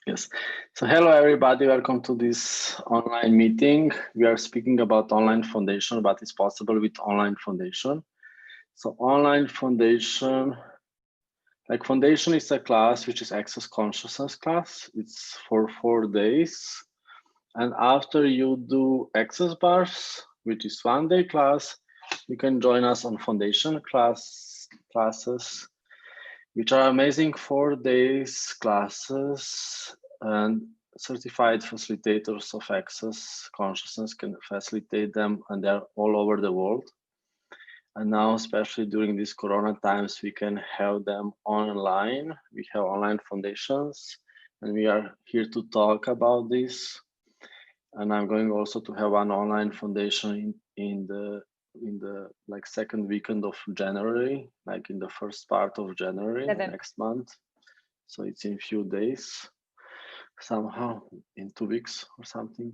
Yes. So hello everybody, welcome to this online meeting. We are speaking about online foundation, what is possible with online foundation. So online foundation, like foundation is a class which is access consciousness class. It's for 4 days. And after you do access bars, which is 1 day class, you can join us on foundation classes, which are amazing 4 days classes, and certified facilitators of access consciousness can facilitate them, and they're all over the world. And now, especially during these Corona times, we can have them online. We have online foundations, and we are here to talk about this. And I'm going also to have one online foundation in the like second weekend of January, like in the first part of January next month. So it's in few days, somehow in 2 weeks or something.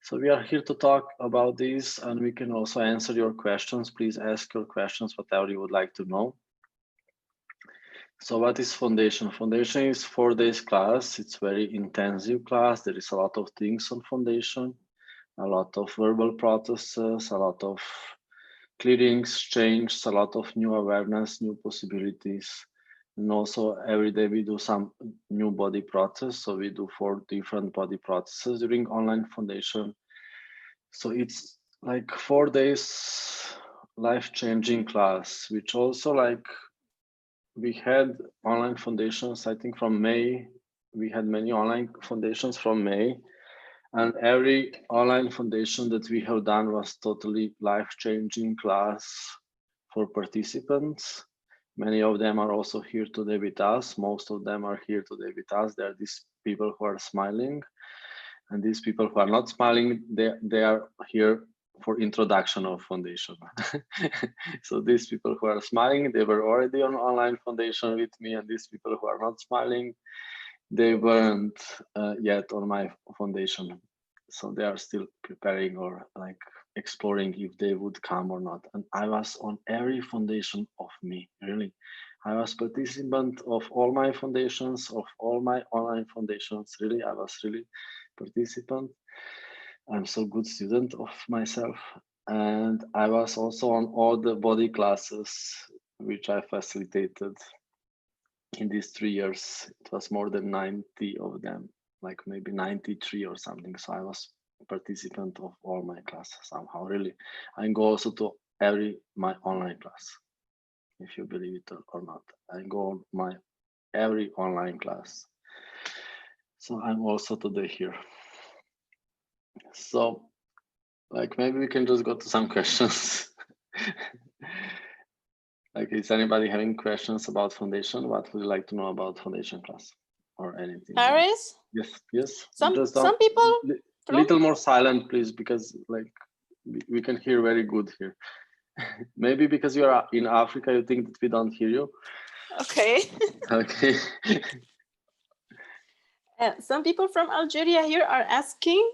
So we are here to talk about this, and we can also answer your questions. Please ask your questions, whatever you would like to know. So what is foundation? Foundation is 4 days class. It's very intensive class. There is a lot of things on foundation, a lot of verbal processes, a lot of clearings, change, a lot of new awareness, new possibilities. And also every day we do some new body process. So we do 4 different body processes during online foundation. So it's like 4 days life-changing class, which also like we had online foundations, I think from May, we had many online foundations from May. And every online foundation that we have done was totally life-changing class for participants. Many of them are also here today with us. Most of them are here today with us. There are these people who are smiling. And these people who are not smiling, they are here for introduction of foundation. So these people who are smiling, they were already on online foundation with me. And these people who are not smiling, they weren't yet on my foundation. So they are still preparing or like exploring if they would come or not. And I was on every foundation of me, really. I was participant of all my foundations, of all my online foundations, really. I was really participant. I'm so good student of myself. And I was also on all the body classes, which I facilitated in these 3 years. It was more than 90 of them, like maybe 93 or something. So I was a participant of all my classes somehow, really. I go also to my online class, if you believe it or not. I go on my every online class. So I'm also today here. So like maybe we can just go to some questions. Like, is anybody having questions about foundation? What would you like to know about foundation class or anything? Haris? Yes. Some people a little more silent, please, because like we can hear very good here. Maybe because you are in Africa, you think that we don't hear you. Okay. Okay. Some people from Algeria here are asking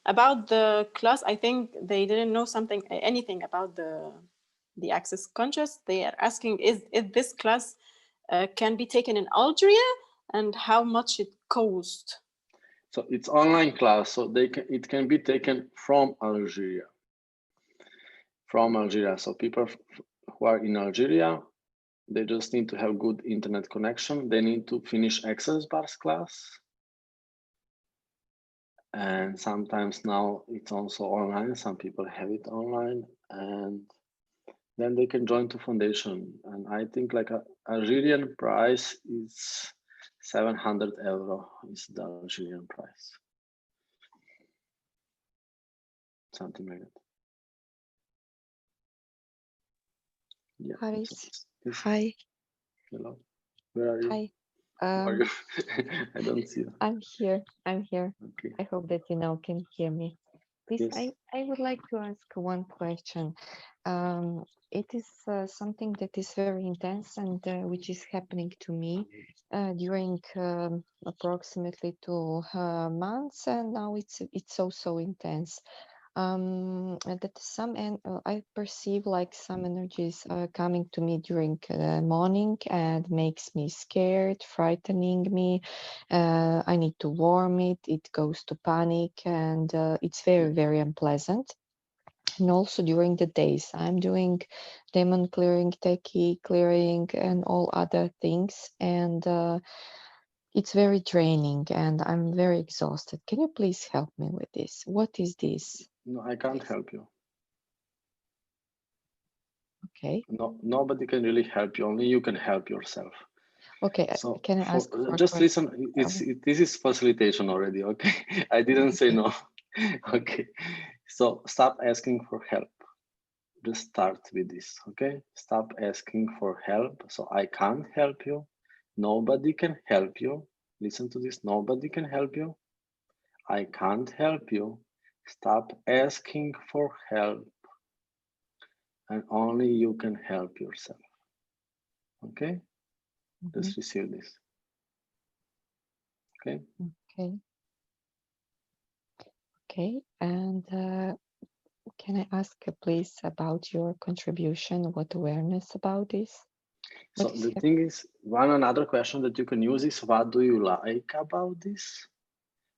about the class. I think they didn't know anything about the access conscious. They are asking, is this class can be taken in Algeria, and how much it cost? So it's online class, so it can be taken from Algeria. So people who are in Algeria, they just need to have good internet connection. They need to finish access bars class. And sometimes now it's also online. Some people have it online, and then they can join to foundation. And I think like a Algerian price is 700 euro is the Algerian price. Something like that. Yeah. Haris. Yes. Hi. Hello. Where are you? Hi. Are you? I don't see you. I'm here. Okay. I hope that you now can hear me. Please, Yes. I would like to ask one question. It is something that is very intense and which is happening to me during approximately 2 months, and now it's so intense. that I perceive like some energies coming to me during the morning and makes me scared, frightening me. I need to warm it. It goes to panic, and it's very, very unpleasant. And also during the days, I'm doing demon clearing, techie clearing, and all other things. And it's very draining and I'm very exhausted. Can you please help me with this? What is this? No, I can't help you. Okay. No, nobody can really help you. Only you can help yourself. Okay. So Can I ask for just listen. question? This is facilitation already. Okay, I didn't say no. Okay, so stop asking for help. Just start with this. Okay, stop asking for help. So I can't help you. Nobody can help you. Listen to this. Nobody can help you. I can't help you. Stop asking for help, and only you can help yourself. Okay, just receive this. Okay. Okay. Okay. And can I ask please about your contribution? What awareness about this? So the thing is, another question that you can use is, what do you like about this?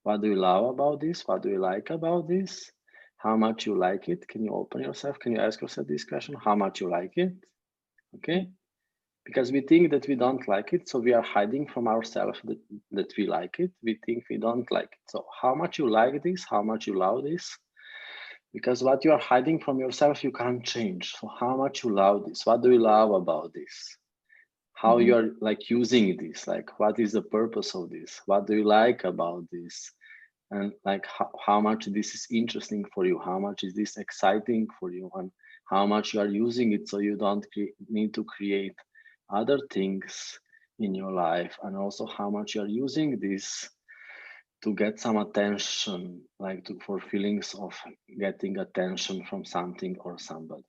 What do you love about this? What do you like about this? How much you like it? Can you open yourself? Can you ask yourself this question? How much you like it? Okay. Because we think that we don't like it, so we are hiding from ourselves that we like it. We think we don't like it. So how much you like this? How much you love this? Because what you are hiding from yourself, you can't change. So how much you love this? What do you love about this? How you are like using this? Like, what is the purpose of this? What do you like about this? And like how much this is interesting for you? How much is this exciting for you? And how much you are using it so you don't need to create other things in your life, and also how much you are using this to get some attention, like for feelings of getting attention from something or somebody.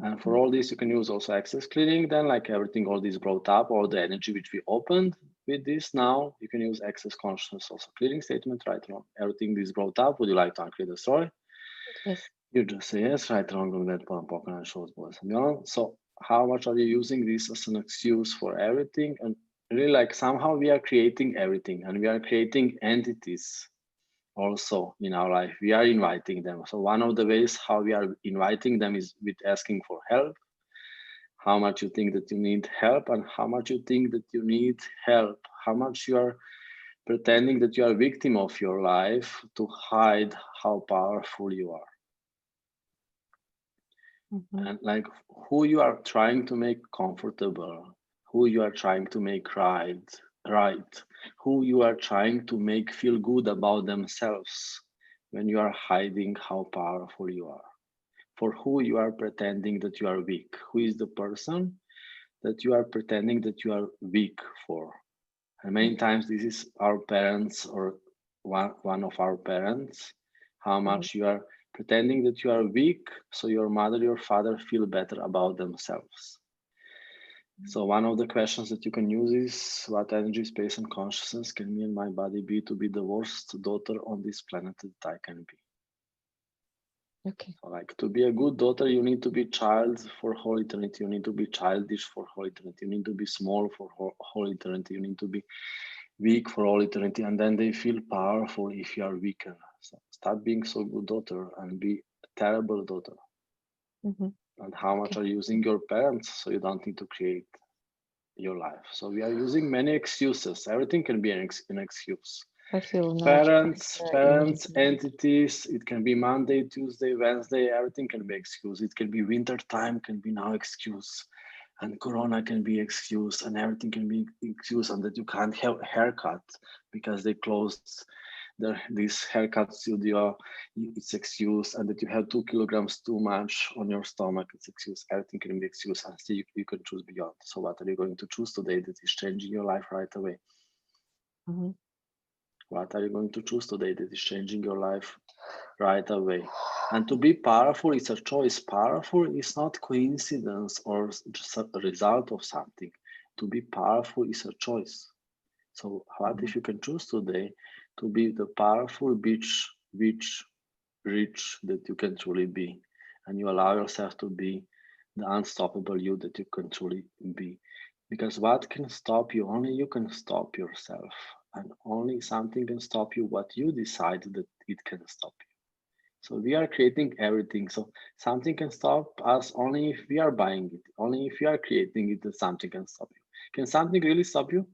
And for all this, you can use also access clearing. Then, like everything, all this brought up, all the energy which we opened with this now, you can use access consciousness also clearing statement, right, wrong. Everything this brought up, would you like to unclear, destroy? Yes. You just say yes, right, wrong, wrong, that pocket and shows boys and beyond. So how much are you using this as an excuse for everything? And really, like somehow we are creating everything, and we are creating entities also in our life. We are inviting them. So one of the ways how we are inviting them is with asking for help. How much you think that you need help, and how much you think that you need help. How much you are pretending that you are a victim of your life to hide how powerful you are. And like who you are trying to make comfortable, who you are trying to make right, who you are trying to make feel good about themselves when you are hiding how powerful you are. For who you are pretending that you are weak. Who is the person that you are pretending that you are weak for? And many times this is our parents or one of our parents. How much you are pretending that you are weak so your mother, your father feel better about themselves. So one of the questions that you can use is, what energy, space, and consciousness can me and my body be to be the worst daughter on this planet that I can be? Okay. So like to be a good daughter, you need to be child for whole eternity. You need to be childish for whole eternity. You need to be small for whole eternity. You need to be weak for all eternity, and then they feel powerful if you are weaker. So stop being so good daughter and be a terrible daughter. And how much are you using your parents so you don't need to create your life? So we are using many excuses. Everything can be an excuse. I feel Parents, entities, it can be Monday, Tuesday, Wednesday, everything can be excuse. It can be winter time, can be now excuse. And Corona can be excuse, and everything can be excuse, and that you can't have haircut because they closed this haircut studio, it's excuse, and that you have 2 kilograms too much on your stomach, it's excuse. Everything can be excuse, and still you can choose beyond. So what are you going to choose today that is changing your life right away? What are you going to choose today that is changing your life right away? And to be powerful is a choice. Powerful is not coincidence or just a result of something. To be powerful is a choice. So what if you can choose today to be the powerful witch rich that you can truly be, and you allow yourself to be the unstoppable you that you can truly be. Because what can stop you? Only you can stop yourself, and only something can stop you what you decide that it can stop you. So we are creating everything. So something can stop us only if we are buying it, only if we are creating it that something can stop you. Can something really stop you?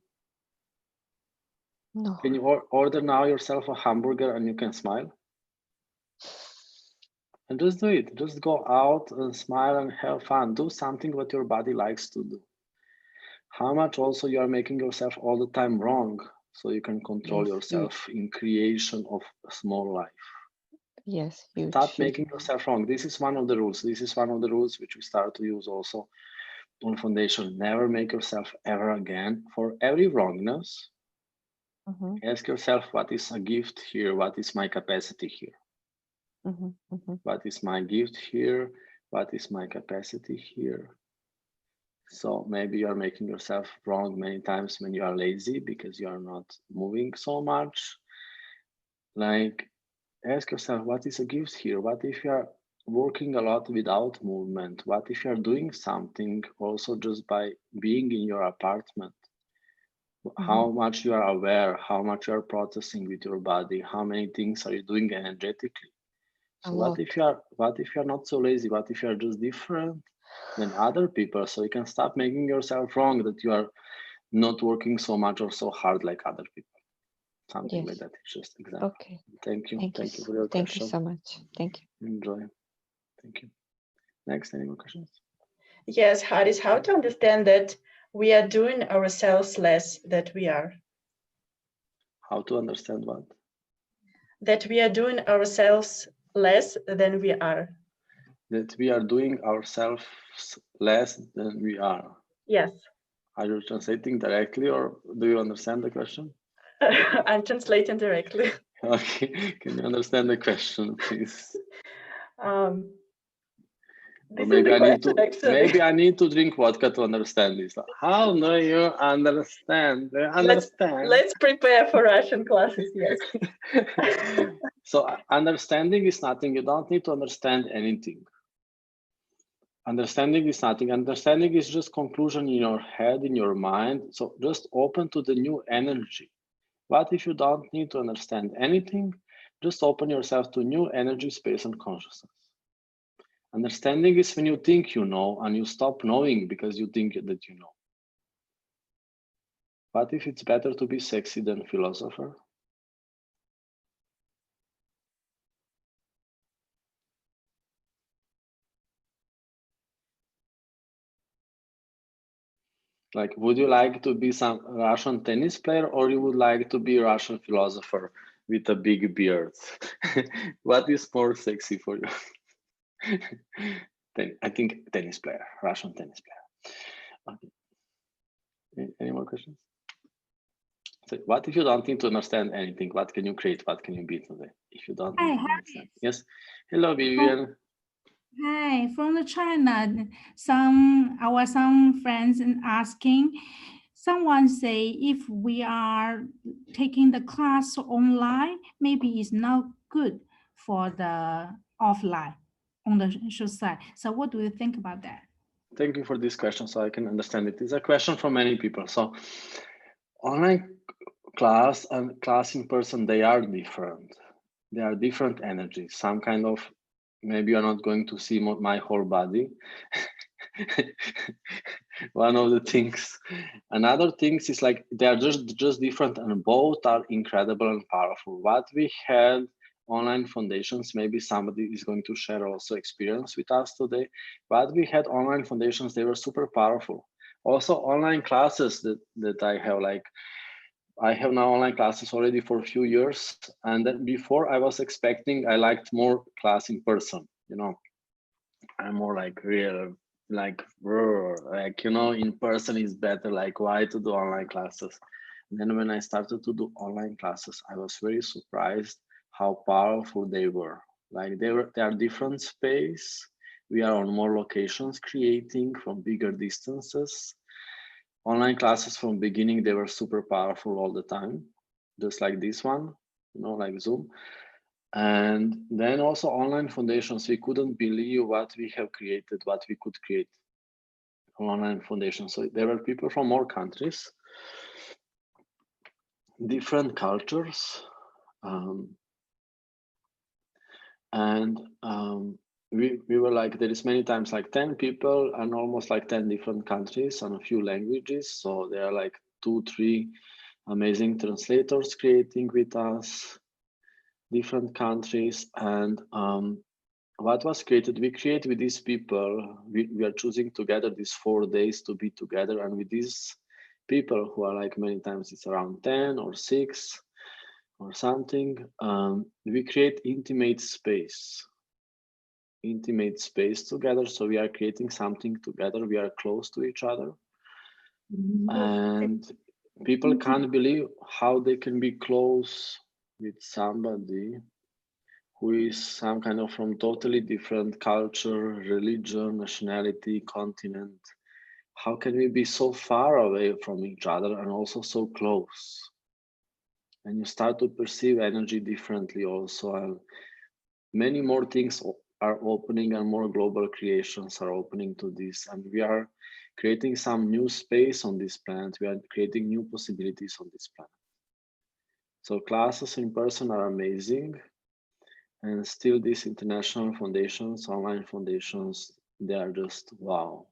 No. Can you order now yourself a hamburger and you can smile? And just do it. Just go out and smile and have fun. Do something what your body likes to do. How much also you are making yourself all the time wrong, so you can control Yes, yourself in creation of a small life. yes, huge, Stop huge. making yourself wrong. This is one of the rules. This is one of the rules which we start to use also on foundation. Never make yourself ever again. For every wrongness, Mm-hmm, ask yourself, what is a gift here? What is my capacity here? mm-hmm, mm-hmm. What is my gift here? What is my capacity here? So maybe you are making yourself wrong many times when you are lazy because you are not moving so much. Like, ask yourself, what is a gift here? What if you are working a lot without movement? What if you are doing something also just by being in your apartment? How much you are aware, how much you are processing with your body, how many things are you doing energetically? A So lot. what if you're not so lazy? What if you're just different than other people? So you can stop making yourself wrong that you are not working so much or so hard like other people. Something like Yes. that. It's just example. Okay. Thank you. Thank you. Thank you for your Thank you question. so much. Thank you. Enjoy. Thank you. Next, any more questions? Yes, Haris, how to understand that we are doing ourselves less than we are? How to understand what? That we are doing ourselves less than we are. That we are doing ourselves less than we are. Yes. Are you translating directly or do you understand the question? I'm translating directly. Okay, can you understand the question, please? Or This is maybe the I need question, to actually. drink vodka to understand this. How do you understand? Do you understand? Let's prepare for Russian classes, yes. So understanding is nothing. You don't need to understand anything. Understanding is nothing. Understanding is just conclusion in your head, in your mind. So just open to the new energy. What if you don't need to understand anything? Just open yourself to new energy, space, and consciousness. Understanding is when you think you know and you stop knowing because you think that you know. What if it's better to be sexy than philosopher? Like, would you like to be some Russian tennis player or you would like to be a Russian philosopher with a big beard? What is more sexy for you? I think tennis player, Russian tennis player. Okay. Any more questions? So what if you don't need to understand anything? What can you create? What can you be today if you don't need to understand? Yes. Hello, Vivian. Hi, from the China. Some friends asking. Someone say if we are taking the class online, maybe it's not good for the offline on the social side. So what do you think about that? Thank you for this question so I can understand it. It's a question from many people. So online class and class in person, they are different. They are different energies. Some kind of, maybe you're not going to see my whole body. One of the things. Another things is like, they are just different and both are incredible and powerful. What we had online foundations, maybe somebody is going to share also experience with us today. What we had online foundations, they were super powerful. Also online classes that I have, like I have now online classes already for a few years. And then before I was expecting, I liked more class in person, you know, I'm more like real, like, in person is better. Like, why to do online classes? And then when I started to do online classes, I was very surprised how powerful they were. Like they are different space. We are on more locations creating from bigger distances. Online classes from beginning, they were super powerful all the time, just like this one, like Zoom. And then also online foundations, we couldn't believe what we have created, what we could create online foundation. So there were people from more countries, different cultures, and we were like, there is many times like 10 people and almost like 10 different countries and a few languages. So there are like 2-3 amazing translators creating with us, different countries. And what was created, we create with these people, we are choosing together these 4 days to be together. And with these people who are like many times it's around 10 or 6 or something, we create intimate space together. So we are creating something together. We are close to each other. And people can't believe how they can be close with somebody who is some kind of from totally different culture, religion, nationality, continent. How can we be so far away from each other and also so close? And you start to perceive energy differently also. And many more things are opening and more global creations are opening to this. And we are creating some new space on this planet. We are creating new possibilities on this planet. So classes in person are amazing. And still these international foundations, online foundations, they are just wow.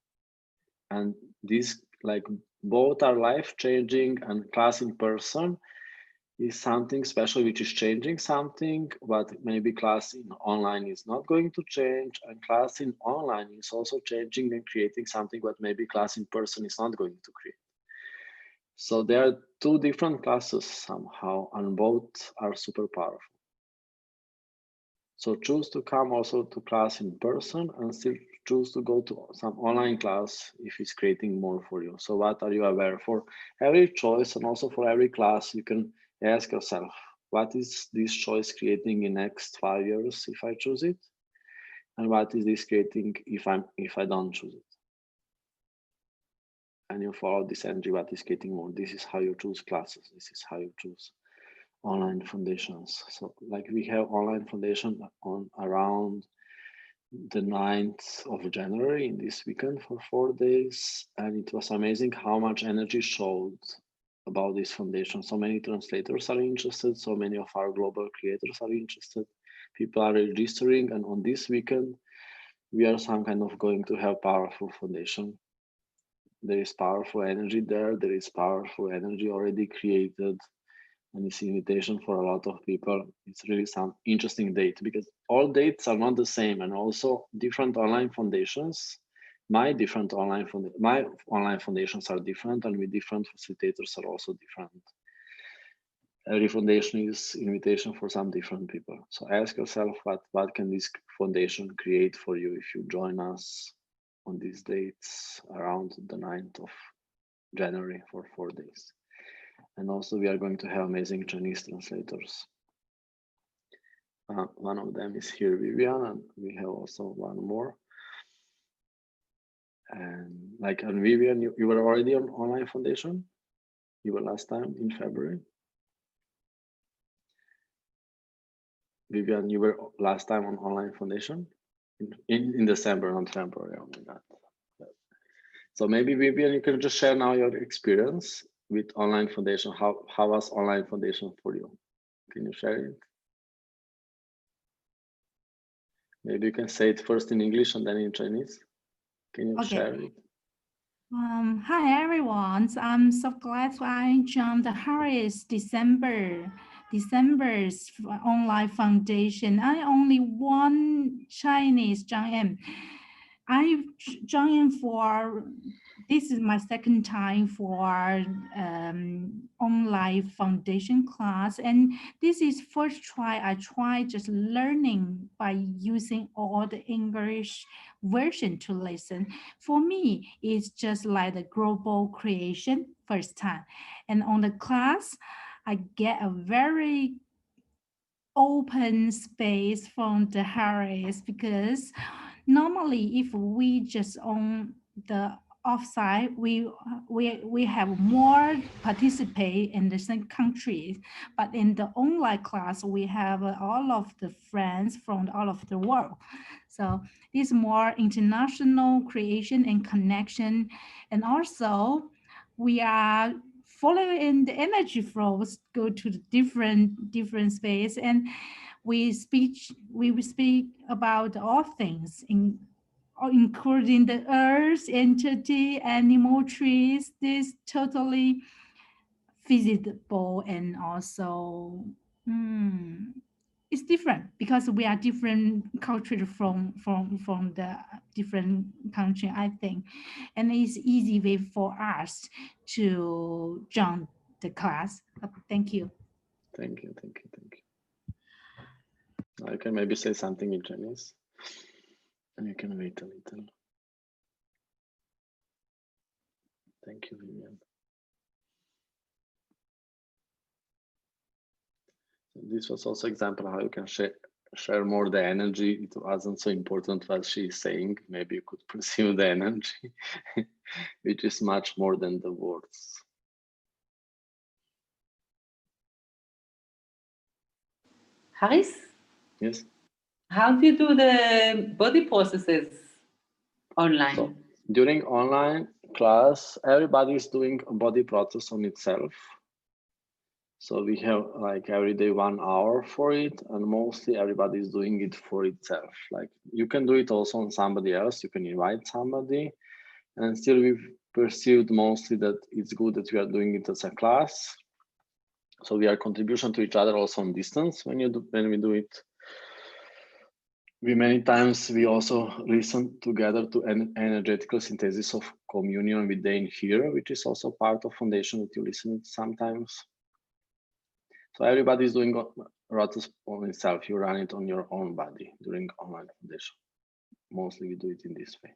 And these like both are life-changing, and class in person is something special which is changing something, but maybe class in online is not going to change, and class in online is also changing and creating something what maybe class in person is not going to create. So there are 2 different classes somehow, and both are super powerful. So choose to come also to class in person and still choose to go to some online class if it's creating more for you. So what are you aware for every choice, and also for every class, you can ask yourself, what is this choice creating in next 5 years if I choose it? And what is this creating if I don't choose it? And you follow this energy, what is creating more. This is how you choose classes. This is how you choose online foundations. So like we have online foundation on around the 9th of January in this weekend for 4 days. And it was amazing how much energy showed about this foundation. So many translators are interested. So many of our global creators are interested. People are registering. And on this weekend, we are some kind of going to have powerful foundation. There is powerful energy there. There is powerful energy already created. And it's invitation for a lot of people. It's really some interesting date because all dates are not the same, and also different online foundations. My online foundations are different, and with different facilitators are also different. Every foundation is invitation for some different people. So ask yourself what can this foundation create for you if you join us on these dates around the 9th of January for 4 days. And also we are going to have amazing Chinese translators. One of them is here, Vivian, and we have also one more. And like, and Vivian, you were already on online foundation? You were last time in February? Vivian, you were last time on online foundation? In December, not February, oh my God. So maybe Vivian, you can just share now your experience with online foundation. How was online foundation for you? Can you share it? Maybe you can say it first in English and then in Chinese. Can you share it? Hi everyone. So I'm so glad I joined the Haris December's online foundation. I only one Chinese join. I joined for this is my second time for online foundation class, and this is first try. I try just learning by using all the English version to listen. For me, it's just like the global creation first time, and on the class, I get a very open space from the Harris because normally if we just on the offsite, we have more participate in the same countries, but in the online class, we have all of the friends from all of the world. So it's more international creation and connection. And also we are following the energy flows, go to the different space, and we speak about all things, including the earth, entity, animal, trees. This totally feasible, and also it's different because we are different culture from the different country, I think, and it's easy way for us to join the class. Thank you. Thank you. I can maybe say something in Chinese, and you can wait a little. Thank you, Vivian. This was also example how you can share more the energy. It wasn't so important what she's saying. Maybe you could perceive the energy, which is much more than the words. Haris? Yes. How do you do the body processes online? So during online class, everybody is doing a body process on itself. So we have like every day 1 hour for it, and mostly everybody is doing it for itself. Like you can do it also on somebody else. You can invite somebody, and still we've perceived mostly that it's good that we are doing it as a class. So we are contribution to each other also on distance when we do it. Many times we also listen together to an energetical synthesis of communion with Dane here, which is also part of foundation that you listen sometimes. So everybody is doing rotas on itself. You run it on your own body during online foundation. Mostly we do it in this way.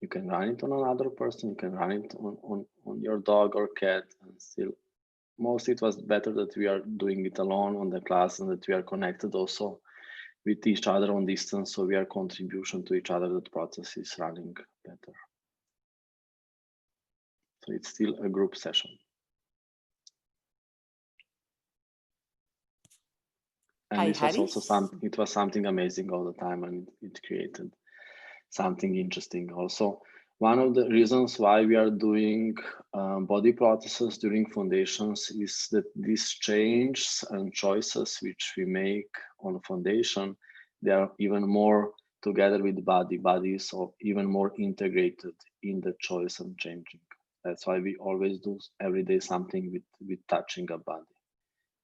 You can run it on another person. You can run it on your dog or cat, and still. Mostly it was better that we are doing it alone on the class, and that we are connected also with each other on distance, so we are contribution to each other, that the process is running better. So it's still a group session. And this was also something amazing all the time, and it created something interesting. Also, one of the reasons why we are doing body processes during foundations is that these changes and choices which we make on foundation, they are even more together with body. Body is even more integrated in the choice and changing. That's why we always do every day something with touching a body.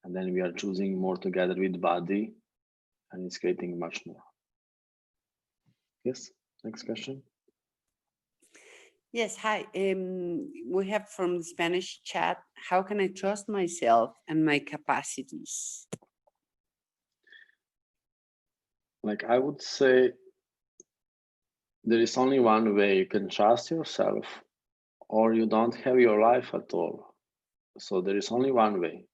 And then we are choosing more together with body, and it's creating much more. Yes, next question. Yes, hi. We have from the Spanish chat, how can I trust myself and my capacities? Like I would say, there is only one way. You can trust yourself, or you don't have your life at all. So there is only one way.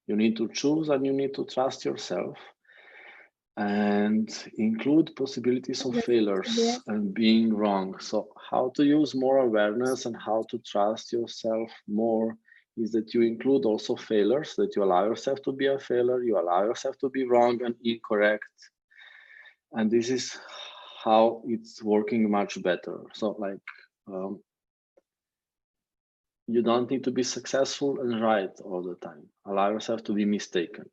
You need to choose, and you need to trust yourself, and include possibilities of failures and being wrong. So how to use more awareness and how to trust yourself more is that you include also failures, that you allow yourself to be a failure, you allow yourself to be wrong and incorrect. And this is how it's working much better. So like, you don't need to be successful and right all the time. Allow yourself to be mistaken.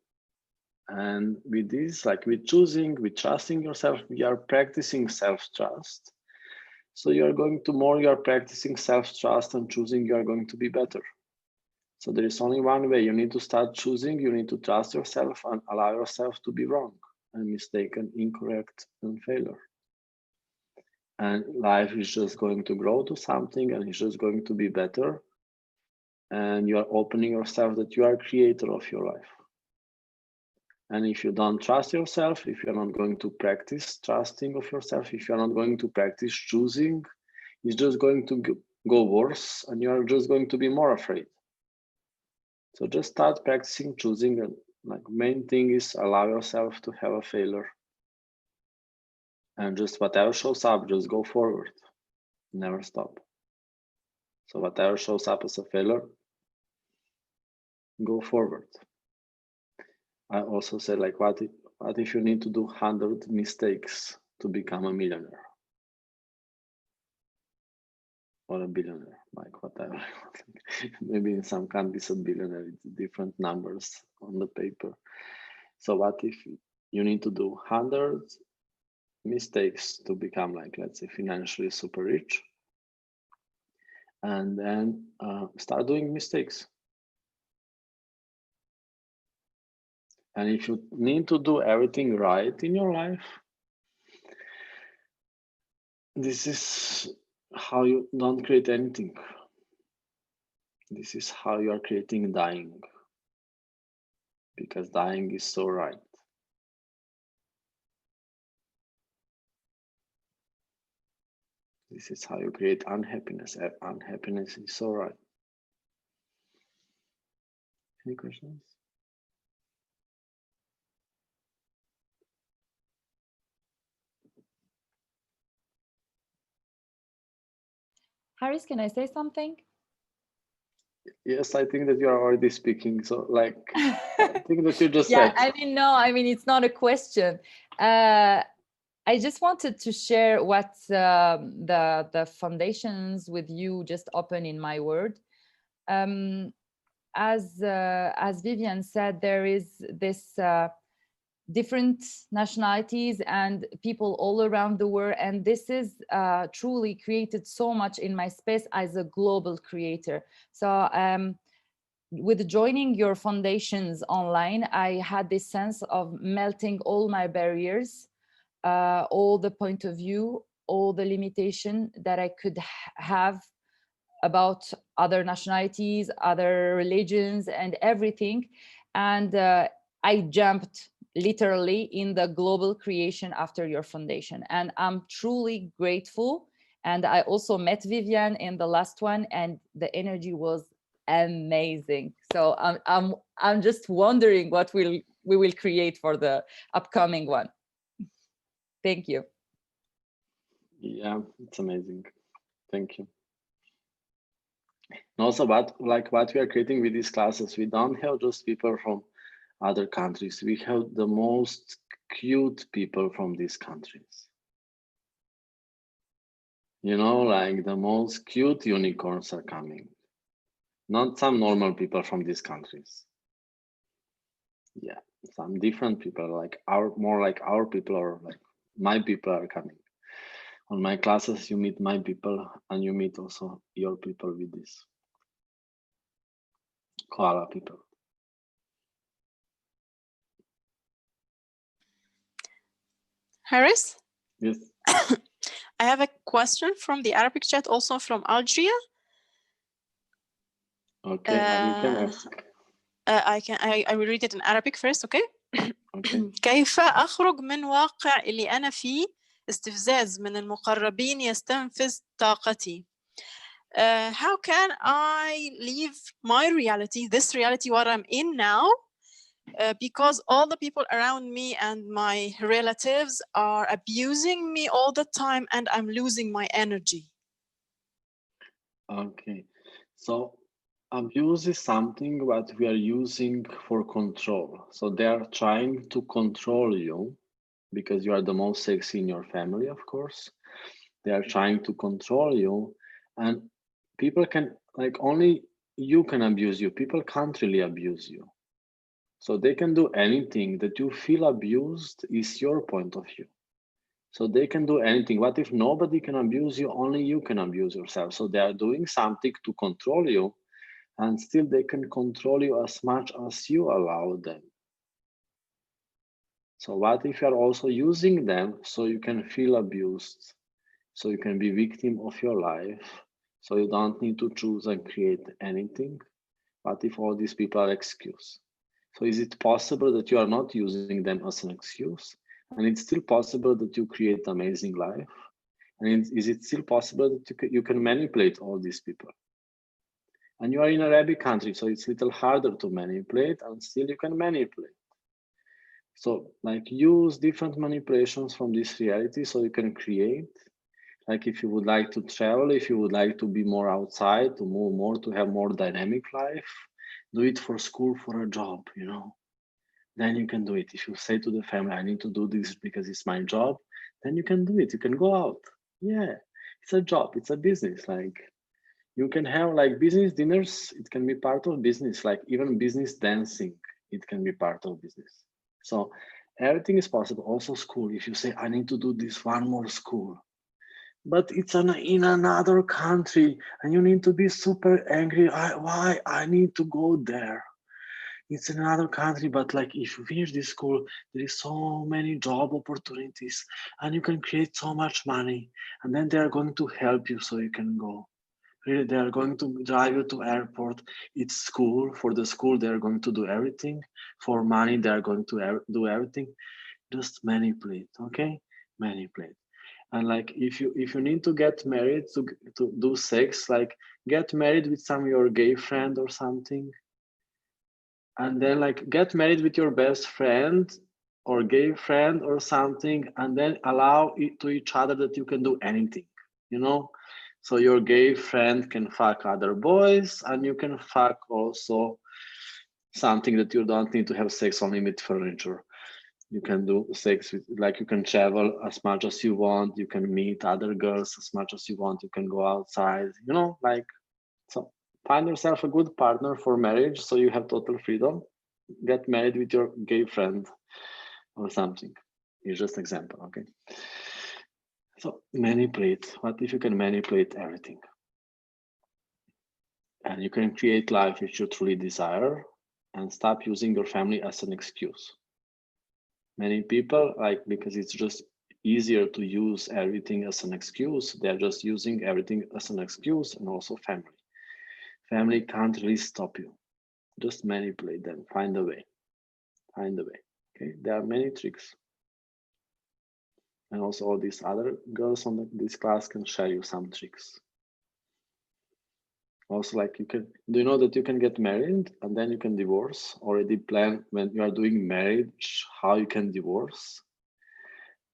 And with this, like with choosing, with trusting yourself, we are practicing self-trust. So you are practicing self-trust and choosing, you are going to be better. So there is only one way. You need to start choosing, you need to trust yourself and allow yourself to be wrong and mistaken, incorrect, and failure. And life is just going to grow to something, and it's just going to be better. And you are opening yourself that you are creator of your life. And if you don't trust yourself, if you're not going to practice trusting of yourself, if you're not going to practice choosing, it's just going to go worse, and you're just going to be more afraid. So just start practicing choosing, and like main thing is allow yourself to have a failure. And just whatever shows up, just go forward. never stop. So whatever shows up as a failure, go forward. I also said, like, what if you need to do 100 mistakes to become a millionaire or a billionaire, like whatever. Maybe in some countries a billionaire, it's different numbers on the paper. So what if you need to do 100 mistakes to become, like, let's say, financially super rich, and then start doing mistakes. And if you need to do everything right in your life, this is how you don't create anything. This is how you are creating dying, because dying is so right. This is how you create unhappiness. Unhappiness is so right. Any questions? Haris, can I say something? Yes, I think that you are already speaking. So, like, I think that you just Yeah, said. I mean, no, I mean, it's not a question. I just wanted to share what the foundations with you just open in my word. As Vivian said, there is this different nationalities and people all around the world, and this is truly created so much in my space as a global creator. So with joining your foundations online, I had this sense of melting all my barriers, all the point of view, all the limitation that I could have about other nationalities, other religions, and everything. And I jumped literally in the global creation after your foundation. And I'm truly grateful. And I also met Vivian in the last one, and the energy was amazing. So I'm just wondering what we will create for the upcoming one. Thank you. Yeah, it's amazing. Thank you. And also, what we are creating with these classes, we don't have just people from other countries. We have the most cute people from these countries. You know, like the most cute unicorns are coming. Not some normal people from these countries. Yeah, some different people, like more like our people, or like my people are coming. On my classes, you meet my people, and you meet also your people with this. Koala people. Haris? Yes. I have a question from the Arabic chat, also from Algeria. Okay, you can ask. I will read it in Arabic first, okay? Okay. كيف أخرج من واقع اللي أنا فيه استفزاز من المقربين يستنفذ طاقتي? How can I leave my reality, this reality, what I'm in now, because all the people around me and my relatives are abusing me all the time, and I'm losing my energy. Okay, so abuse is something that we are using for control. So they are trying to control you because you are the most sexy in your family, of course. They are trying to control you, and people can, like, only you can abuse you. People can't really abuse you. So they can do anything. That you feel abused is your point of view. So they can do anything. What if nobody can abuse you? Only you can abuse yourself. So they are doing something to control you, and still they can control you as much as you allow them. So what if you're also using them so you can feel abused, so you can be victim of your life, so you don't need to choose and create anything? What if all these people are excuse? So is it possible that you are not using them as an excuse, and it's still possible that you create amazing life? And is it still possible that you can manipulate all these people? And you are in an Arabic country, so it's a little harder to manipulate, and still you can manipulate. So, like, use different manipulations from this reality so you can create. Like if you would like to travel, if you would like to be more outside, to move more, to have more dynamic life, do it for school, for a job, you know. Then you can do it. If you say to the family, I need to do this because it's my job, then you can do it. You can go out. Yeah, it's a job, it's a business. Like you can have like business dinners, it can be part of business, like even business dancing, it can be part of business. So everything is possible. Also school, if you say, I need to do this one more school, but it's in another country and you need to be super angry. Why I need to go there? It's in another country, but like if you finish this school, there is so many job opportunities and you can create so much money, and then they are going to help you so you can go. Really, they are going to drive you to airport. It's school. For the school, they are going to do everything. For money, they are going to do everything. Just manipulate, okay? Manipulate. And like if you need to get married to do sex, like get married with your gay friend or something, and then like get married with your best friend or gay friend or something, and then allow it to each other that you can do anything, you know. So your gay friend can fuck other boys, and you can fuck also something that you don't need to have sex only with furniture. You can do sex with, like you can travel as much as you want, you can meet other girls as much as you want, you can go outside, you know, like. So find yourself a good partner for marriage so you have total freedom. Get married with your gay friend or something. It's just an example, okay? So manipulate. What if you can manipulate everything? And you can create life which you truly desire and stop using your family as an excuse. Many people, like, because it's just easier to use everything as an excuse, they're just using everything as an excuse, and also family. Family can't really stop you. Just manipulate them. Find a way. Find a way. Okay, there are many tricks. And also all these other girls on this class can share you some tricks. Also, like do you know that you can get married and then you can divorce? Already plan when you are doing marriage, how you can divorce.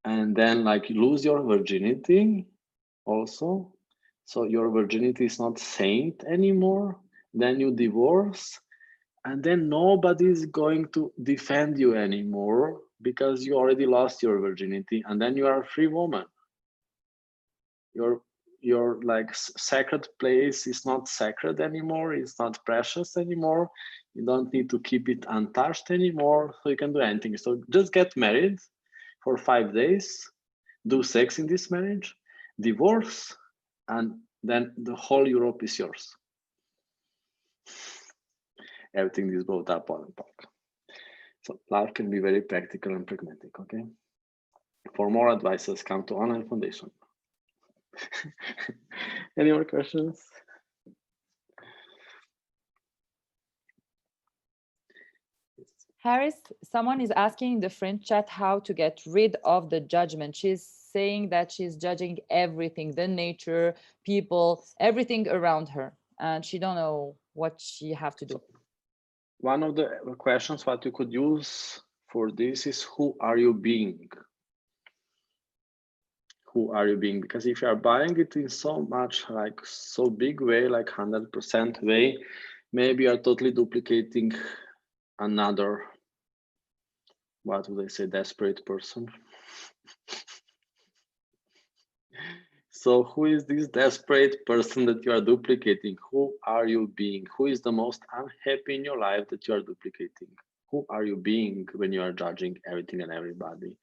And then like you lose your virginity also. So your virginity is not saint anymore. Then you divorce, and then nobody is going to defend you anymore because you already lost your virginity, and then you are a free woman. Your like sacred place is not sacred anymore. It's not precious anymore. You don't need to keep it untouched anymore, so you can do anything. So just get married for 5 days, do sex in this marriage, divorce, and then the whole Europe is yours. Everything is brought up on the talk. So life can be very practical and pragmatic, okay? For more advices, come to Online Foundation. Any more questions? Haris, someone is asking in the French chat how to get rid of the judgment. She's saying that she's judging everything, the nature, people, everything around her, and she don't know what she have to do. One of the questions what you could use for this is, who are you being? Who are you being? Because if you are buying it in so much, like so big way, like 100% way, maybe you are totally duplicating another, what would I say, desperate person. So who is this desperate person that you are duplicating? Who are you being? Who is the most unhappy in your life that you are duplicating? Who are you being when you are judging everything and everybody?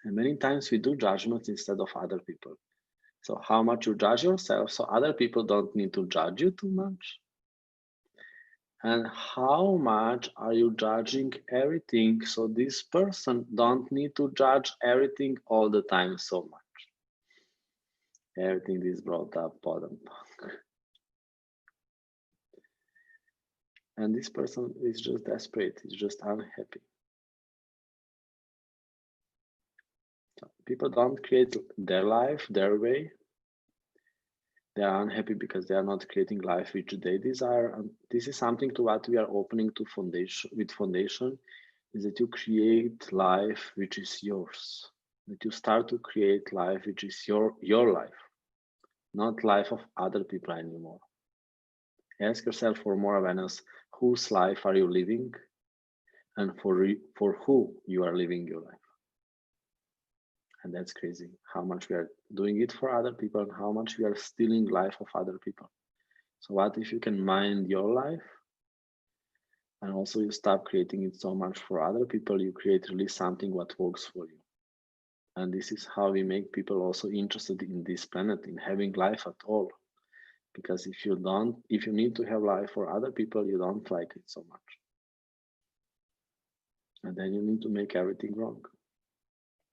And many times we do judgments instead of other people. So how much you judge yourself so other people don't need to judge you too much? And how much are you judging everything so this person don't need to judge everything all the time so much? Everything is brought up bottom. And this person is just desperate, he's just unhappy. So people don't create their life their way. They are unhappy because they are not creating life which they desire. And this is something to what we are opening to foundation with foundation, is that you create life which is yours. That you start to create life which is your life. not life of other people anymore. Ask yourself for more awareness. Whose life are you living? And for who you are living your life. And that's crazy, how much we are doing it for other people and how much we are stealing life of other people. So what if you can mind your life and also you stop creating it so much for other people, you create really something what works for you. And this is how we make people also interested in this planet, in having life at all. Because if you need to have life for other people, you don't like it so much. And then you need to make everything wrong.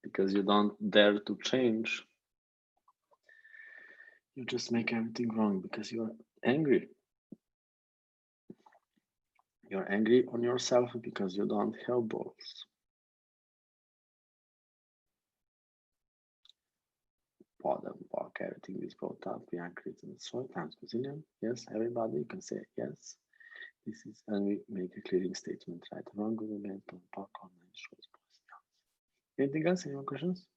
Because you don't dare to change. You just make everything wrong because you're angry. You're angry on yourself because you don't have balls. Bottom walk, everything is brought up. We are creating the soil times Brazilian. Yes, everybody, you can say yes. This is, and we make a clearing statement, right? Wrong government, park online shows. Anything else? Any more questions?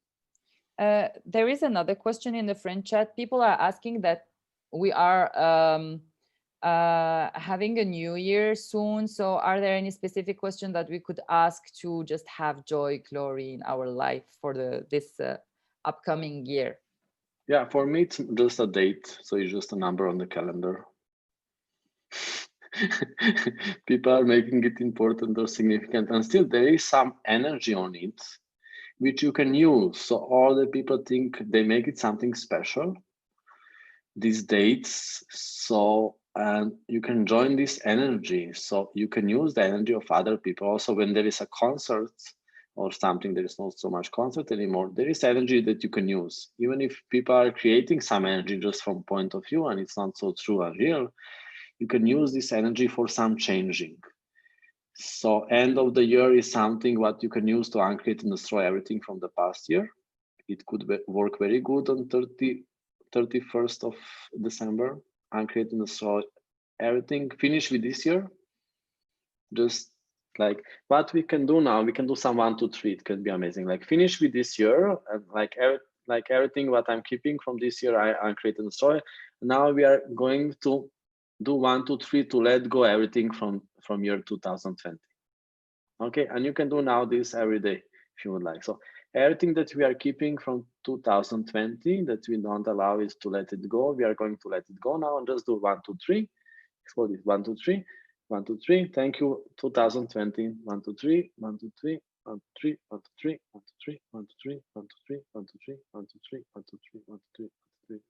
There is another question in the friend chat. People are asking that we are having a new year soon. So are there any specific questions that we could ask to just have joy, glory in our life for this upcoming year? Yeah, for me, it's just a date. So it's just a number on the calendar. People are making it important or significant, and still there is some energy on it, which you can use. So all the people think they make it something special, these dates. So, and you can join this energy. So you can use the energy of other people. Also, when there is a concert or something, there is not so much concert anymore, there is energy that you can use. Even if people are creating some energy just from point of view and it's not so true and real, you can use this energy for some changing. So end of the year is something what you can use to uncreate and destroy everything from the past year. It could work very good on 31st of December, uncreate and destroy everything, finish with this year. Just like what we can do now, we can do some 1, 2, 3. It can be amazing. Like finish with this year, and like everything what I'm keeping from this year, I uncreate and destroy. Now we are going to do 1, 2, 3 to let go everything from year 2020. Okay, and you can do now this every day if you would like. So everything that we are keeping from 2020 that we don't allow is to let it go. We are going to let it go now and just do 1, 2, 3. Explode it. 1, 2, 3. 1, 2, 3. Thank you, 2020. 1, 2, 3. 1, 2, 3. 1, 2, 3. 1, 2, 3. 1, 2, 3. 1, 2, 3. 1, 2, 3. 1, 2, 3. 1, 2, 3. 1, 2, 3. 1, 2, 3. 1, 2, 3.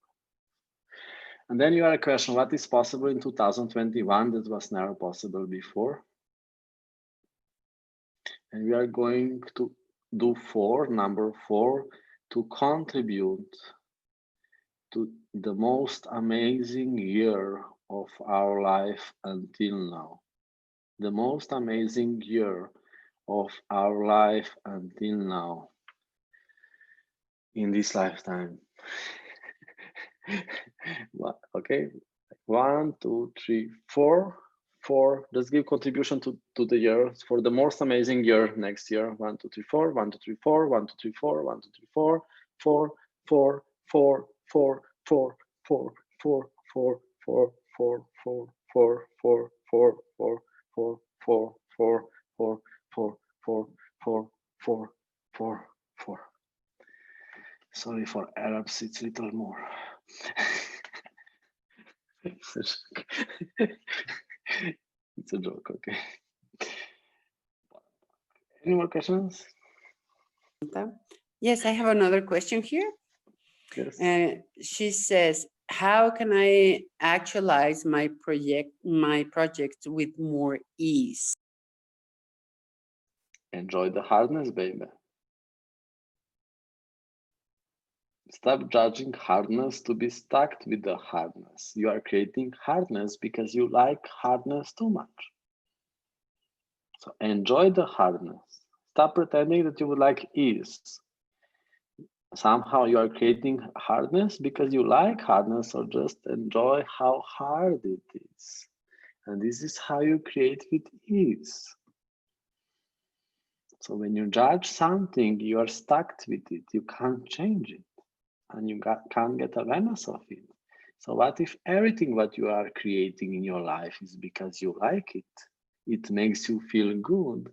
And then you are a question, what is possible in 2021 that was never possible before? And we are going to do number 4, to contribute to the most amazing year of our life until now. The most amazing year of our life until now. In this lifetime. Okay, 1, 2, 3, 4. Let's give contribution to the year for the most amazing year next year. 1, 2, 3, 4. 1, 2, 3, 4. 1, 2, 3, 4. 1, 2, 3, 4. 4, 4, 4, 4, 4, 4, 4, 4, 4, 4, 4, 4, 4, 4, 4, 4, 4, 4, 4, 4, 4, 4, 4, 4, 4. Sorry for Arabs, it's a little more. It's a joke, okay. Any more questions? Yes, I have another question here. Yes. She says, how can I actualize my project with more ease? Enjoy the hardness, baby. Stop judging hardness to be stuck with the hardness. You are creating hardness because you like hardness too much. So enjoy the hardness. Stop pretending that you would like ease. Somehow you are creating hardness because you like hardness, or just enjoy how hard it is. And this is how you create with ease. So when you judge something, you are stuck with it. You can't change it. And you can't get awareness of it. So what if everything what you are creating in your life is because you like it? It makes you feel good.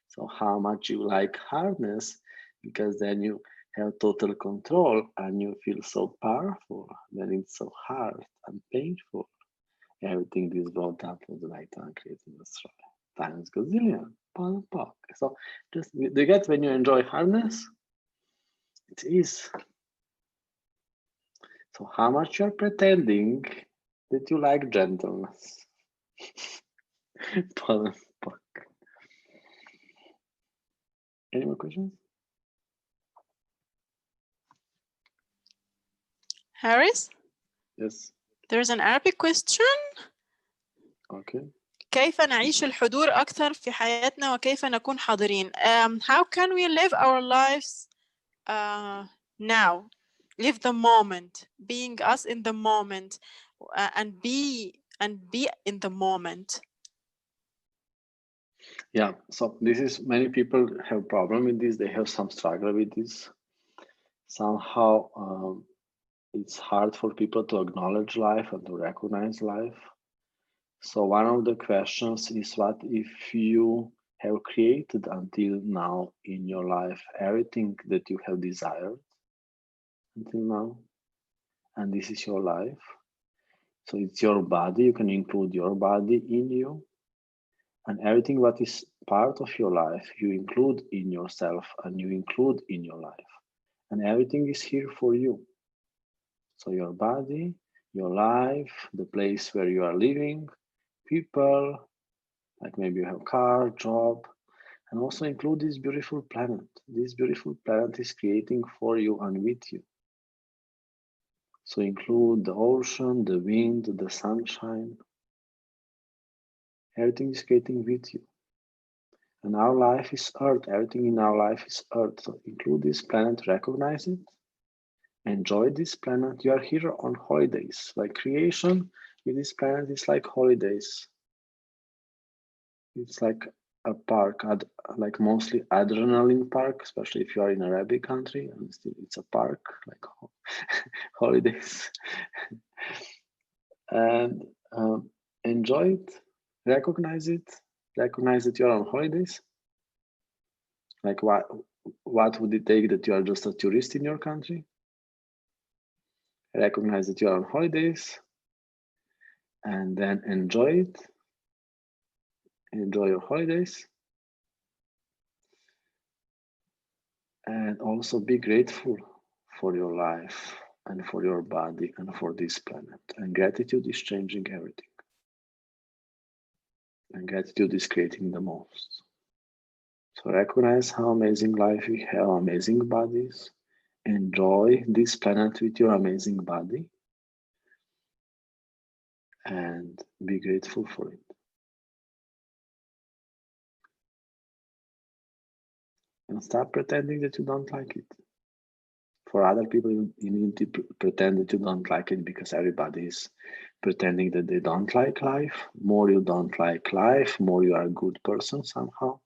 So how much you like hardness, because then you have total control and you feel so powerful when it's so hard and painful. Everything is brought up with the light and creating destroy times gazillion. So just do you get when you enjoy hardness? It is. So how much you're pretending that you like gentleness? Any more questions? Haris? Yes. There's an Arabic question. Okay. كيف نعيش الحضور أكثر في حياتنا وكيف نكون حاضرين? How can we live our lives now? Live the moment, being us in the moment, and be in the moment. Yeah, so this is, many people have problem with this. They have some struggle with this. Somehow it's hard for people to acknowledge life and to recognize life. So one of the questions is, what if you have created until now in your life everything that you have desired until now, and this is your life? So it's your body, you can include your body in you, and everything what is part of your life you include in yourself and you include in your life, and everything is here for you. So your body, your life, the place where you are living, people, like maybe you have car, job, and also include this beautiful planet. This beautiful planet is creating for you and with you. So include the ocean, the wind, the sunshine. Everything is creating with you. And our life is Earth. Everything in our life is Earth. So include this planet, recognize it, enjoy this planet. You are here on holidays. Like creation with this planet is like holidays. It's like a park, like mostly adrenaline park, especially if you are in a Arabic country, and still it's a park, like holidays. And enjoy it, recognize that you're on holidays. Like what would it take that you are just a tourist in your country? Recognize that you're on holidays, and then enjoy it. Enjoy your holidays. And also be grateful for your life and for your body and for this planet. And gratitude is changing everything. And gratitude is creating the most. So recognize how amazing life we have, amazing bodies. Enjoy this planet with your amazing body. And be grateful for it. And stop pretending that you don't like it. For other people, you need to pretend that you don't like it, because everybody is pretending that they don't like life. More you don't like life, more you are a good person somehow.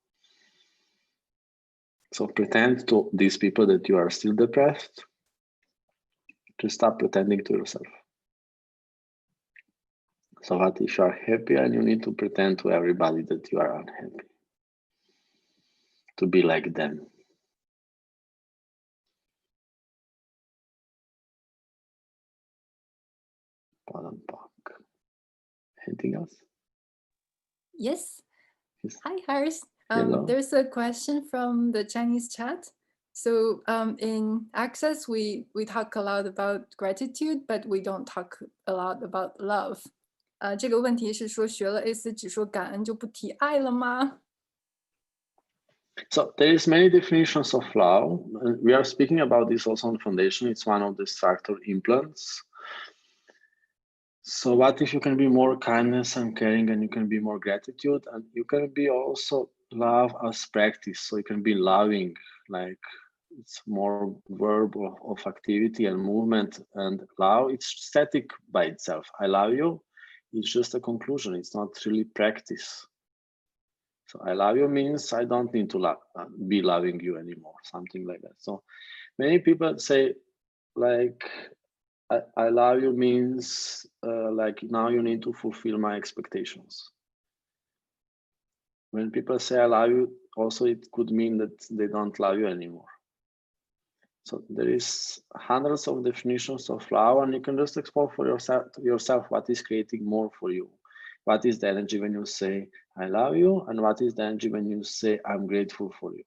So pretend to these people that you are still depressed. Just stop pretending to yourself. So what if you are happy and you need to pretend to everybody that you are unhappy? To be like them. Anything else? Yes. Yes. Hi, Haris. Hello. There's a question from the Chinese chat. So in Access, we talk a lot about gratitude, but we don't talk a lot about love. 这个问题是说学了 A4 只说感恩就不提爱了吗？ So there is many definitions of love. We are speaking about this also on Foundation. It's one of the structural implants. So what if you can be more kindness and caring, and you can be more gratitude, and you can be also love as practice. So you can be loving, like it's more verb of activity and movement, and love, it's static by itself. I love you, it's just a conclusion. It's not really practice. So I love you means I don't need to be loving you anymore, something like that. So many people say, like, I love you means like now you need to fulfill my expectations. When people say I love you, also it could mean that they don't love you anymore. So there is hundreds of definitions of love, and you can just explore for yourself what is creating more for you. What is the energy when you say I love you, and what is the energy when you say I'm grateful for you?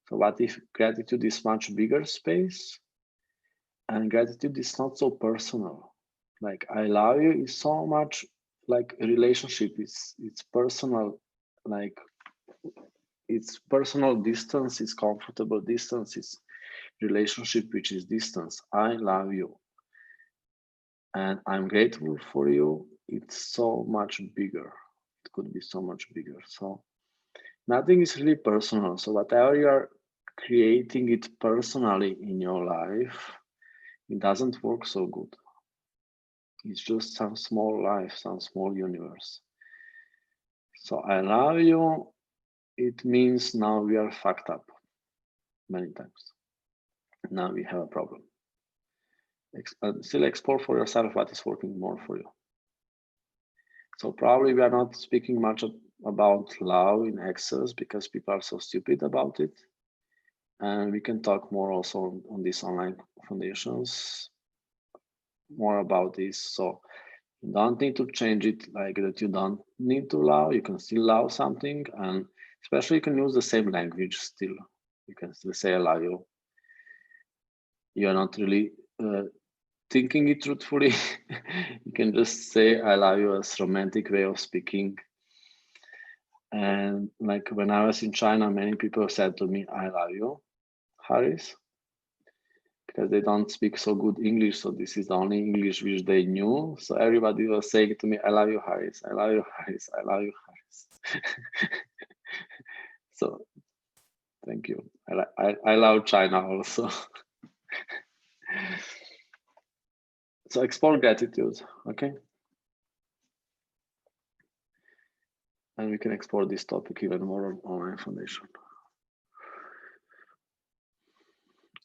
So what if gratitude is much bigger space, and gratitude is not so personal? Like I love you is so much like a relationship. It's personal, like it's personal distance, it's comfortable distance, it's relationship which is distance. I love you and I'm grateful for you. It's so much bigger. It could be so much bigger. So nothing is really personal. So whatever you are creating it personally in your life, it doesn't work so good. It's just some small life, some small universe. So I love you, it means now we are fucked up many times. Now we have a problem. Still explore for yourself what is working more for you. So probably we are not speaking much about love in excess because people are so stupid about it. And we can talk more also on these online foundations, more about this. So you don't need to change it like that. You don't need to love. You can still love something, and especially you can use the same language still. You can still say I love you. You're not really thinking it truthfully. You can just say I love you as romantic way of speaking. And like when I was in China, many people said to me, I love you, Haris, because they don't speak so good English. So this is the only English which they knew. So everybody was saying to me, I love you, Haris. I love you, Haris. I love you, Haris. So thank you. I love China also. So explore gratitude, okay? And we can explore this topic even more on online foundation.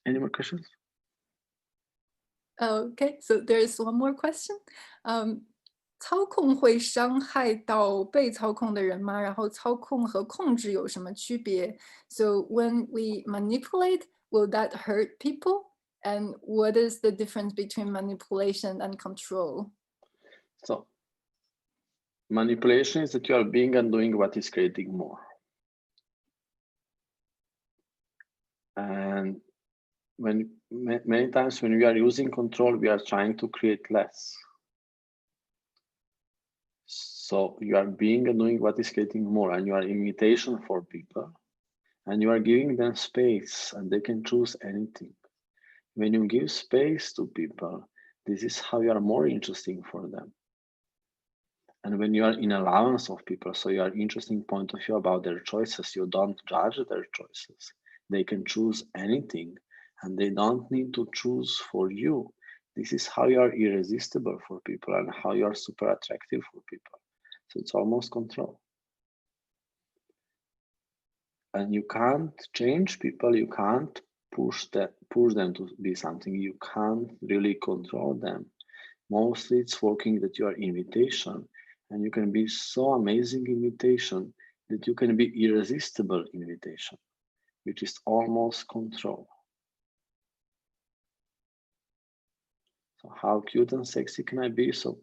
Any more questions? Okay, so there is one more question. 操控会伤害到被操控的人吗？然后操控和控制有什么区别？ So when we manipulate, will that hurt people? And what is the difference between manipulation and control? So manipulation is that you are being and doing what is creating more. And when many times when we are using control, we are trying to create less. So you are being and doing what is creating more, and you are imitation for people, and you are giving them space, and they can choose anything. When you give space to people, this is how you are more interesting for them. And when you are in allowance of people, so you are interesting point of view about their choices, you don't judge their choices. They can choose anything, and they don't need to choose for you. This is how you are irresistible for people and how you are super attractive for people. So it's almost control. And you can't change people, you can't push them to be something, you can't really control them. Mostly it's working that you are invitation, and you can be so amazing invitation that you can be irresistible invitation, which is almost control. So how cute and sexy can I be so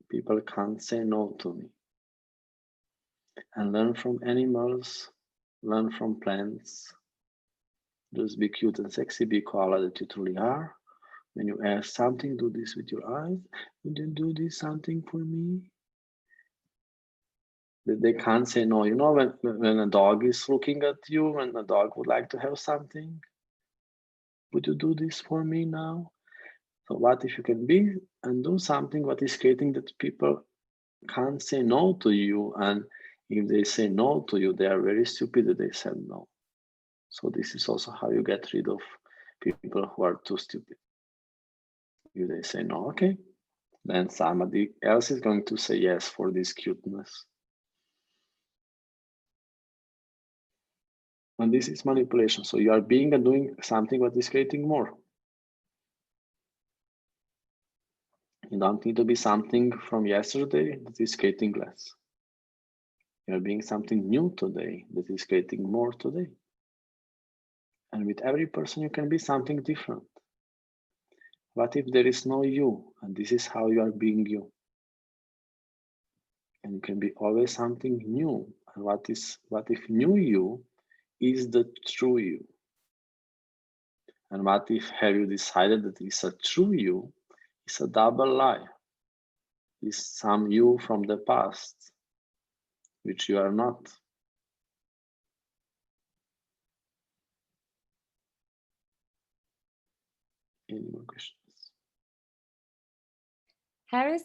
people can't say no to me? And learn from animals, learn from plants. Just be cute and sexy, be koala that you truly are. When you ask something, do this with your eyes. Would you do this something for me? They can't say no. You know, when a dog is looking at you, when a dog would like to have something, would you do this for me now? So what if you can be and do something what is creating that people can't say no to you, and if they say no to you, they are very stupid that they said no. So this is also how you get rid of people who are too stupid. If they say no, okay, then somebody else is going to say yes for this cuteness. And this is manipulation. So you are being and doing something what is creating more. You don't need to be something from yesterday that is creating less. You're being something new today that is creating more today. And with every person, you can be something different. What if there is no you, and this is how you are being you? And you can be always something new. And what if new you is the true you? And what if have you decided that it's a true you, it's a double lie? It's some you from the past, which you are not. Any more questions? Haris,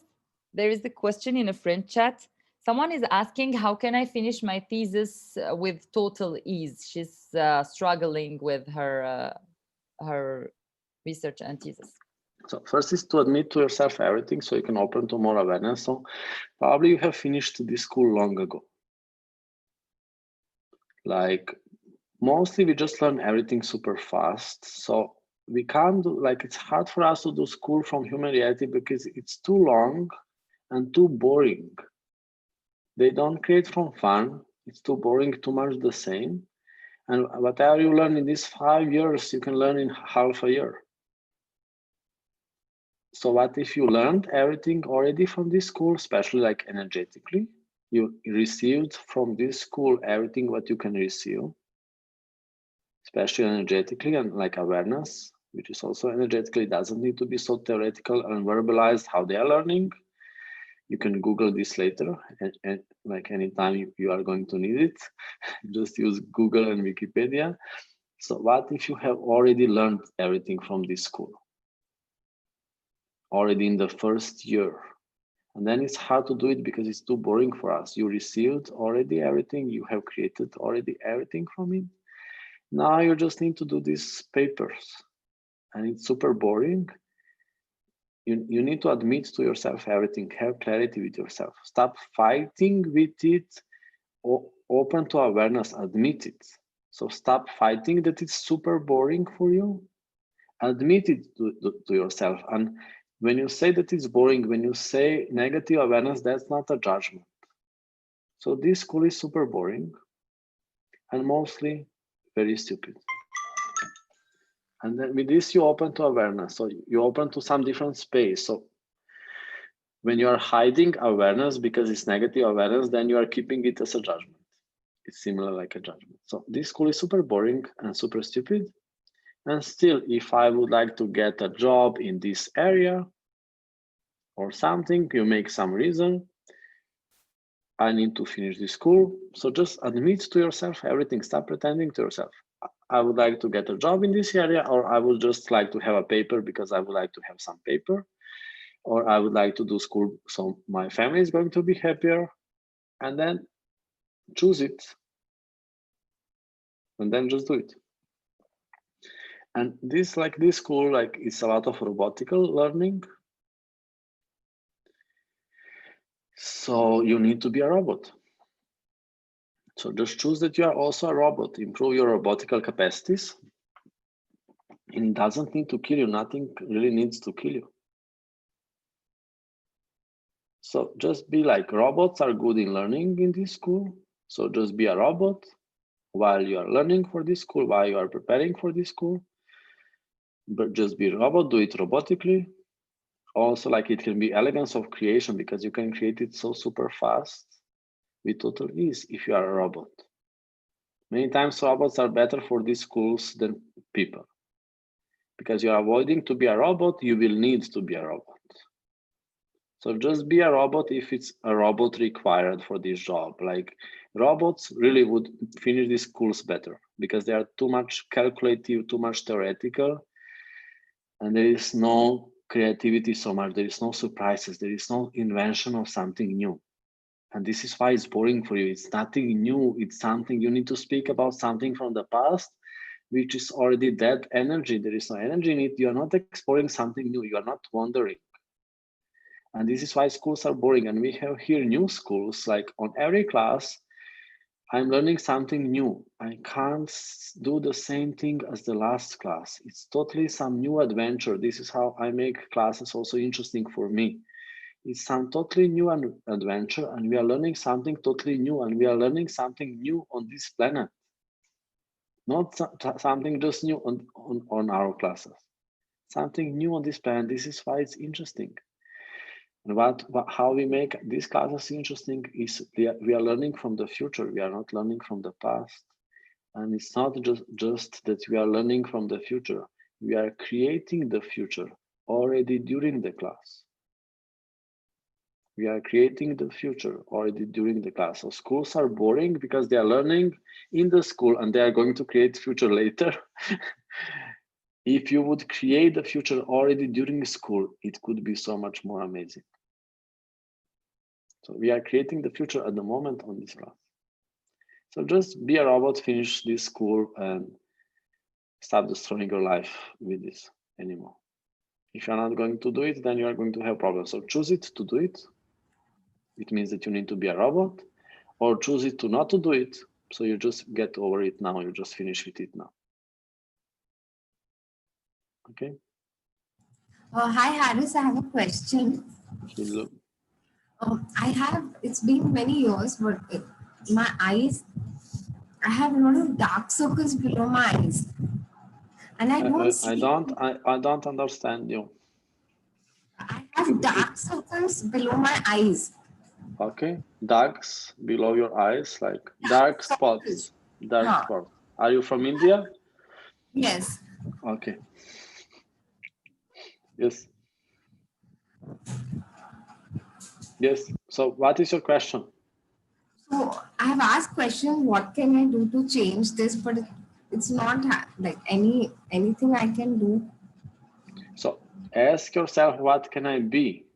there is a question in a friend chat. Someone is asking, how can I finish my thesis with total ease? She's struggling with her research and thesis. So first is to admit to yourself everything so you can open to more awareness. So probably you have finished this school long ago. Like mostly we just learn everything super fast. So we can't do, like, it's hard for us to do school from human reality because it's too long and too boring. They don't create from fun. It's too boring, too much the same. And whatever you learn in these 5 years, you can learn in half a year. So what if you learned everything already from this school, especially like energetically? You received from this school everything what you can receive, especially energetically, and like awareness, which is also energetically, doesn't need to be so theoretical and verbalized how they are learning. You can Google this later, and like anytime you are going to need it, just use Google and Wikipedia. So what if you have already learned everything from this school? Already in the first year. And then it's hard to do it because it's too boring for us. You received already everything, you have created already everything from it. Now you just need to do these papers. And it's super boring. You need to admit to yourself everything, have clarity with yourself. Stop fighting with it, open to awareness, admit it. So stop fighting that it's super boring for you. Admit it to yourself. And when you say that it's boring, when you say negative awareness, that's not a judgment. So this school is super boring and mostly very stupid. And then with this, you open to awareness. So you open to some different space. So when you are hiding awareness because it's negative awareness, then you are keeping it as a judgment. It's similar like a judgment. So this school is super boring and super stupid. And still, if I would like to get a job in this area or something, you make some reason, I need to finish this school. So just admit to yourself everything. Stop pretending to yourself. I would like to get a job in this area, or I would just like to have a paper because I would like to have some paper, or I would like to do school so my family is going to be happier. And then choose it. And then just do it. And this school, like, it's a lot of robotical learning. So you need to be a robot. So just choose that you are also a robot, improve your robotical capacities. And it doesn't need to kill you. Nothing really needs to kill you. So just be like, robots are good in learning in this school. So just be a robot while you are learning for this school, while you are preparing for this school. But just be a robot, do it robotically. Also, like, it can be elegance of creation because you can create it so super fast with total ease if you are a robot. Many times robots are better for these schools than people. Because you are avoiding to be a robot, you will need to be a robot. So just be a robot if it's a robot required for this job. Like, robots really would finish these schools better because they are too much calculative, too much theoretical, and there is no creativity so much. There is no surprises. There is no invention of something new. And this is why it's boring for you. It's nothing new. It's something you need to speak about, something from the past, which is already dead energy. There is no energy in it. You are not exploring something new. You are not wondering. And this is why schools are boring. And we have here new schools, like on every class, I'm learning something new. I can't do the same thing as the last class. It's totally some new adventure. This is how I make classes also interesting for me. It's some totally new adventure, and we are learning something totally new, and we are learning something new on this planet. Not something just new on our classes. Something new on this planet. This is why it's interesting. And how we make these classes interesting is we are learning from the future. We are not learning from the past. And it's not just that we are learning from the future. We are creating the future already during the class. We are creating the future already during the class. So schools are boring because they are learning in the school and they are going to create future later. If you would create the future already during school, it could be so much more amazing. So we are creating the future at the moment on this class. So just be a robot, finish this school, and stop destroying your life with this anymore. If you're not going to do it, then you are going to have problems. So choose it to do it. It means that you need to be a robot, or choose it to not to do it. So you just get over it now. You just finish with it now. Okay. Hi, Haris. I have a question. Hello. It's been many years, but my eyes, I have a lot of dark circles below my eyes. And I don't understand you. I have dark circles below my eyes. Okay, darks below your eyes, like dark spots. Dark spots. Are you from India? Yes. Okay. Yes. Yes. So what is your question? So I have asked question, what can I do to change this? But it's not like anything I can do. So ask yourself, what can I be?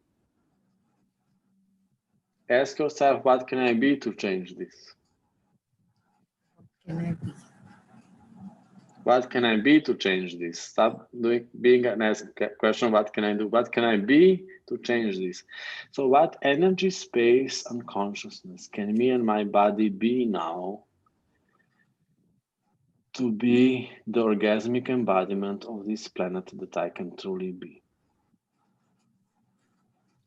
Ask yourself, what can I be to change this? What can I be? What can I be to change this? Stop being an ask question, what can I do? What can I be to change this? So what energy, space, and consciousness can me and my body be now to be the orgasmic embodiment of this planet that I can truly be?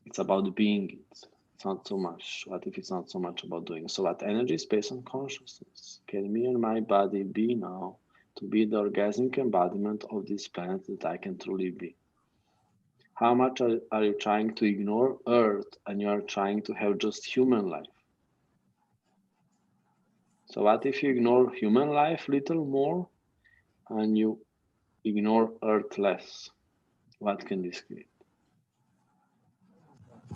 It's about being it. It's not so much. What if it's not so much about doing? So what energy, space, and consciousness can me and my body be now to be the orgasmic embodiment of this planet that I can truly be? How much are you trying to ignore Earth and you are trying to have just human life? So what if you ignore human life a little more and you ignore Earth less? What can this create?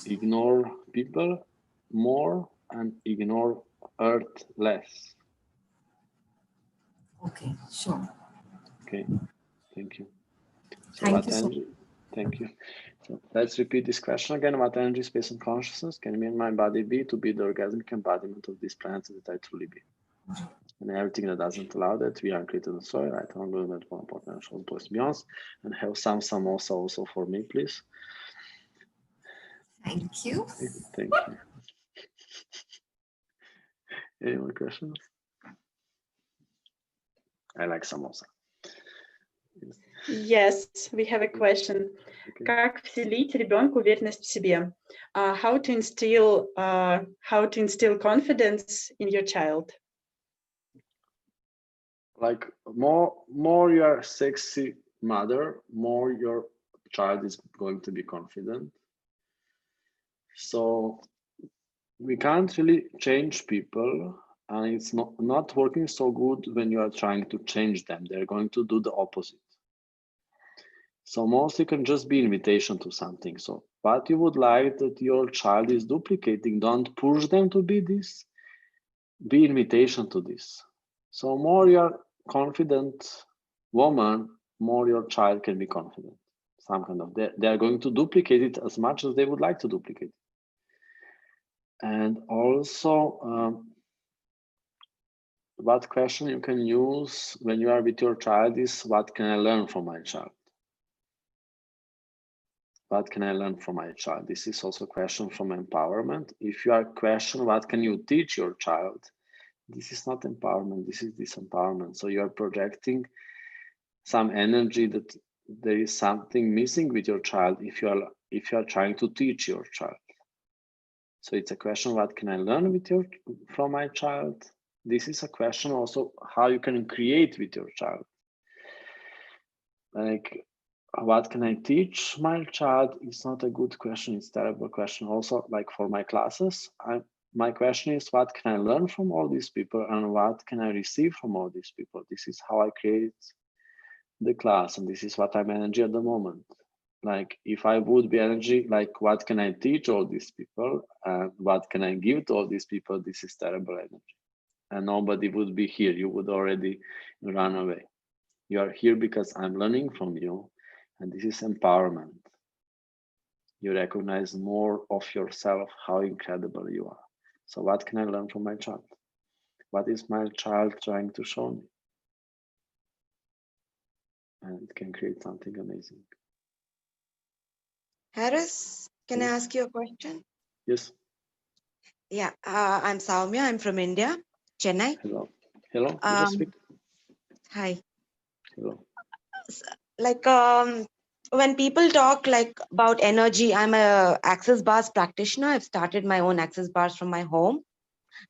Ignore people more and ignore Earth less. Okay, sure. Okay, thank you. So Thank you so much. Thank you. So let's repeat this question again. What energy, space, and consciousness can me and my body be to be the orgasmic embodiment of this planet that I truly be? And everything that doesn't allow that, we are created in soil, right? I'm going to one potential plus beyond, and have some samosa also for me, please. Thank you. Thank you. Any more questions? I like samosa. Yes, we have a question. Okay. Как вселить ребенку уверенность в себе? How to instill confidence in your child? Like more you are a sexy mother, more your child is going to be confident. So we can't really change people, and it's not working so good when you are trying to change them. They're going to do the opposite. So mostly can just be invitation to something. So what you would like that your child is duplicating, don't push them to be this, be invitation to this. So more you're confident woman, more your child can be confident. Some kind of, they are going to duplicate it as much as they would like to duplicate it. And also, what question you can use when you are with your child is, what can I learn from my child? What can I learn from my child? This is also a question from empowerment. If you are question, what can you teach your child? This is not empowerment, this is disempowerment. So you are projecting some energy that there is something missing with your child if you are trying to teach your child. So it's a question, what can I learn from my child? This is a question also how you can create with your child. Like, what can I teach my child? It's not a good question, it's a terrible question. Also, like for my classes, my question is, what can I learn from all these people and what can I receive from all these people? This is how I create the class, and this is what I'm energy at the moment. Like, if I would be energy, like, what can I teach all these people and what can I give to all these people? This is terrible energy, and nobody would be here. You would already run away. You are here because I'm learning from you, and this is empowerment. You recognize more of yourself, how incredible you are. So what can I learn from my child? What is my child trying to show me? And it can create something amazing. Haris, can I ask you a question? Yes. Yeah, I'm Soumya. I'm from India, Chennai. Hello. Hello. You just speak. Hi. Hello. Like, when people talk like about energy, I'm a access bars practitioner. I've started my own access bars from my home.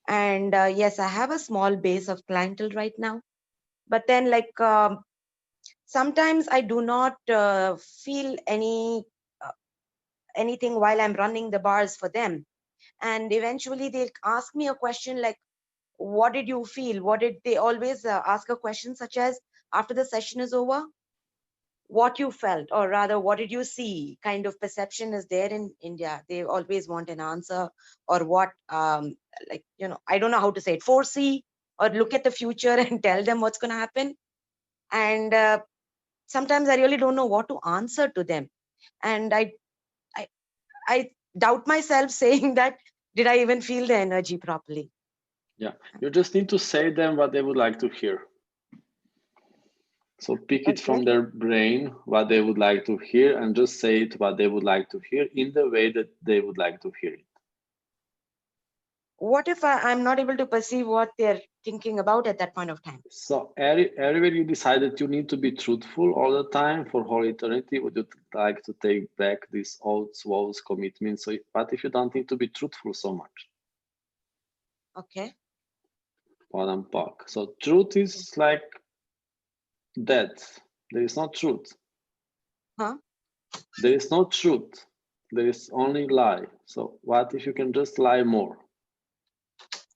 And yes, I have a small base of clientele right now. But then like, sometimes I do not feel anything while I'm running the bars for them. And eventually they'll ask me a question like, what did you feel? What did they always ask a question such as, after the session is over, what you felt, or rather, what did you see? Kind of perception is there in India. They always want an answer, or what, like, you know, I don't know how to say it, foresee or look at the future and tell them what's going to happen. And sometimes I really don't know what to answer to them. And I doubt myself saying that, did I even feel the energy properly? Yeah, you just need to say them what they would like to hear. So pick it from their brain, what they would like to hear, and just say it what they would like to hear in the way that they would like to hear it. What if I'm not able to perceive what they're thinking about at that point of time? So everywhere you decide that you need to be truthful all the time for whole eternity, would you like to take back these oaths, vows, commitments? So what if you don't need to be truthful so much? Okay. So truth is like dead. There is no truth. Huh? There is no truth. There is only lie. So what if you can just lie more?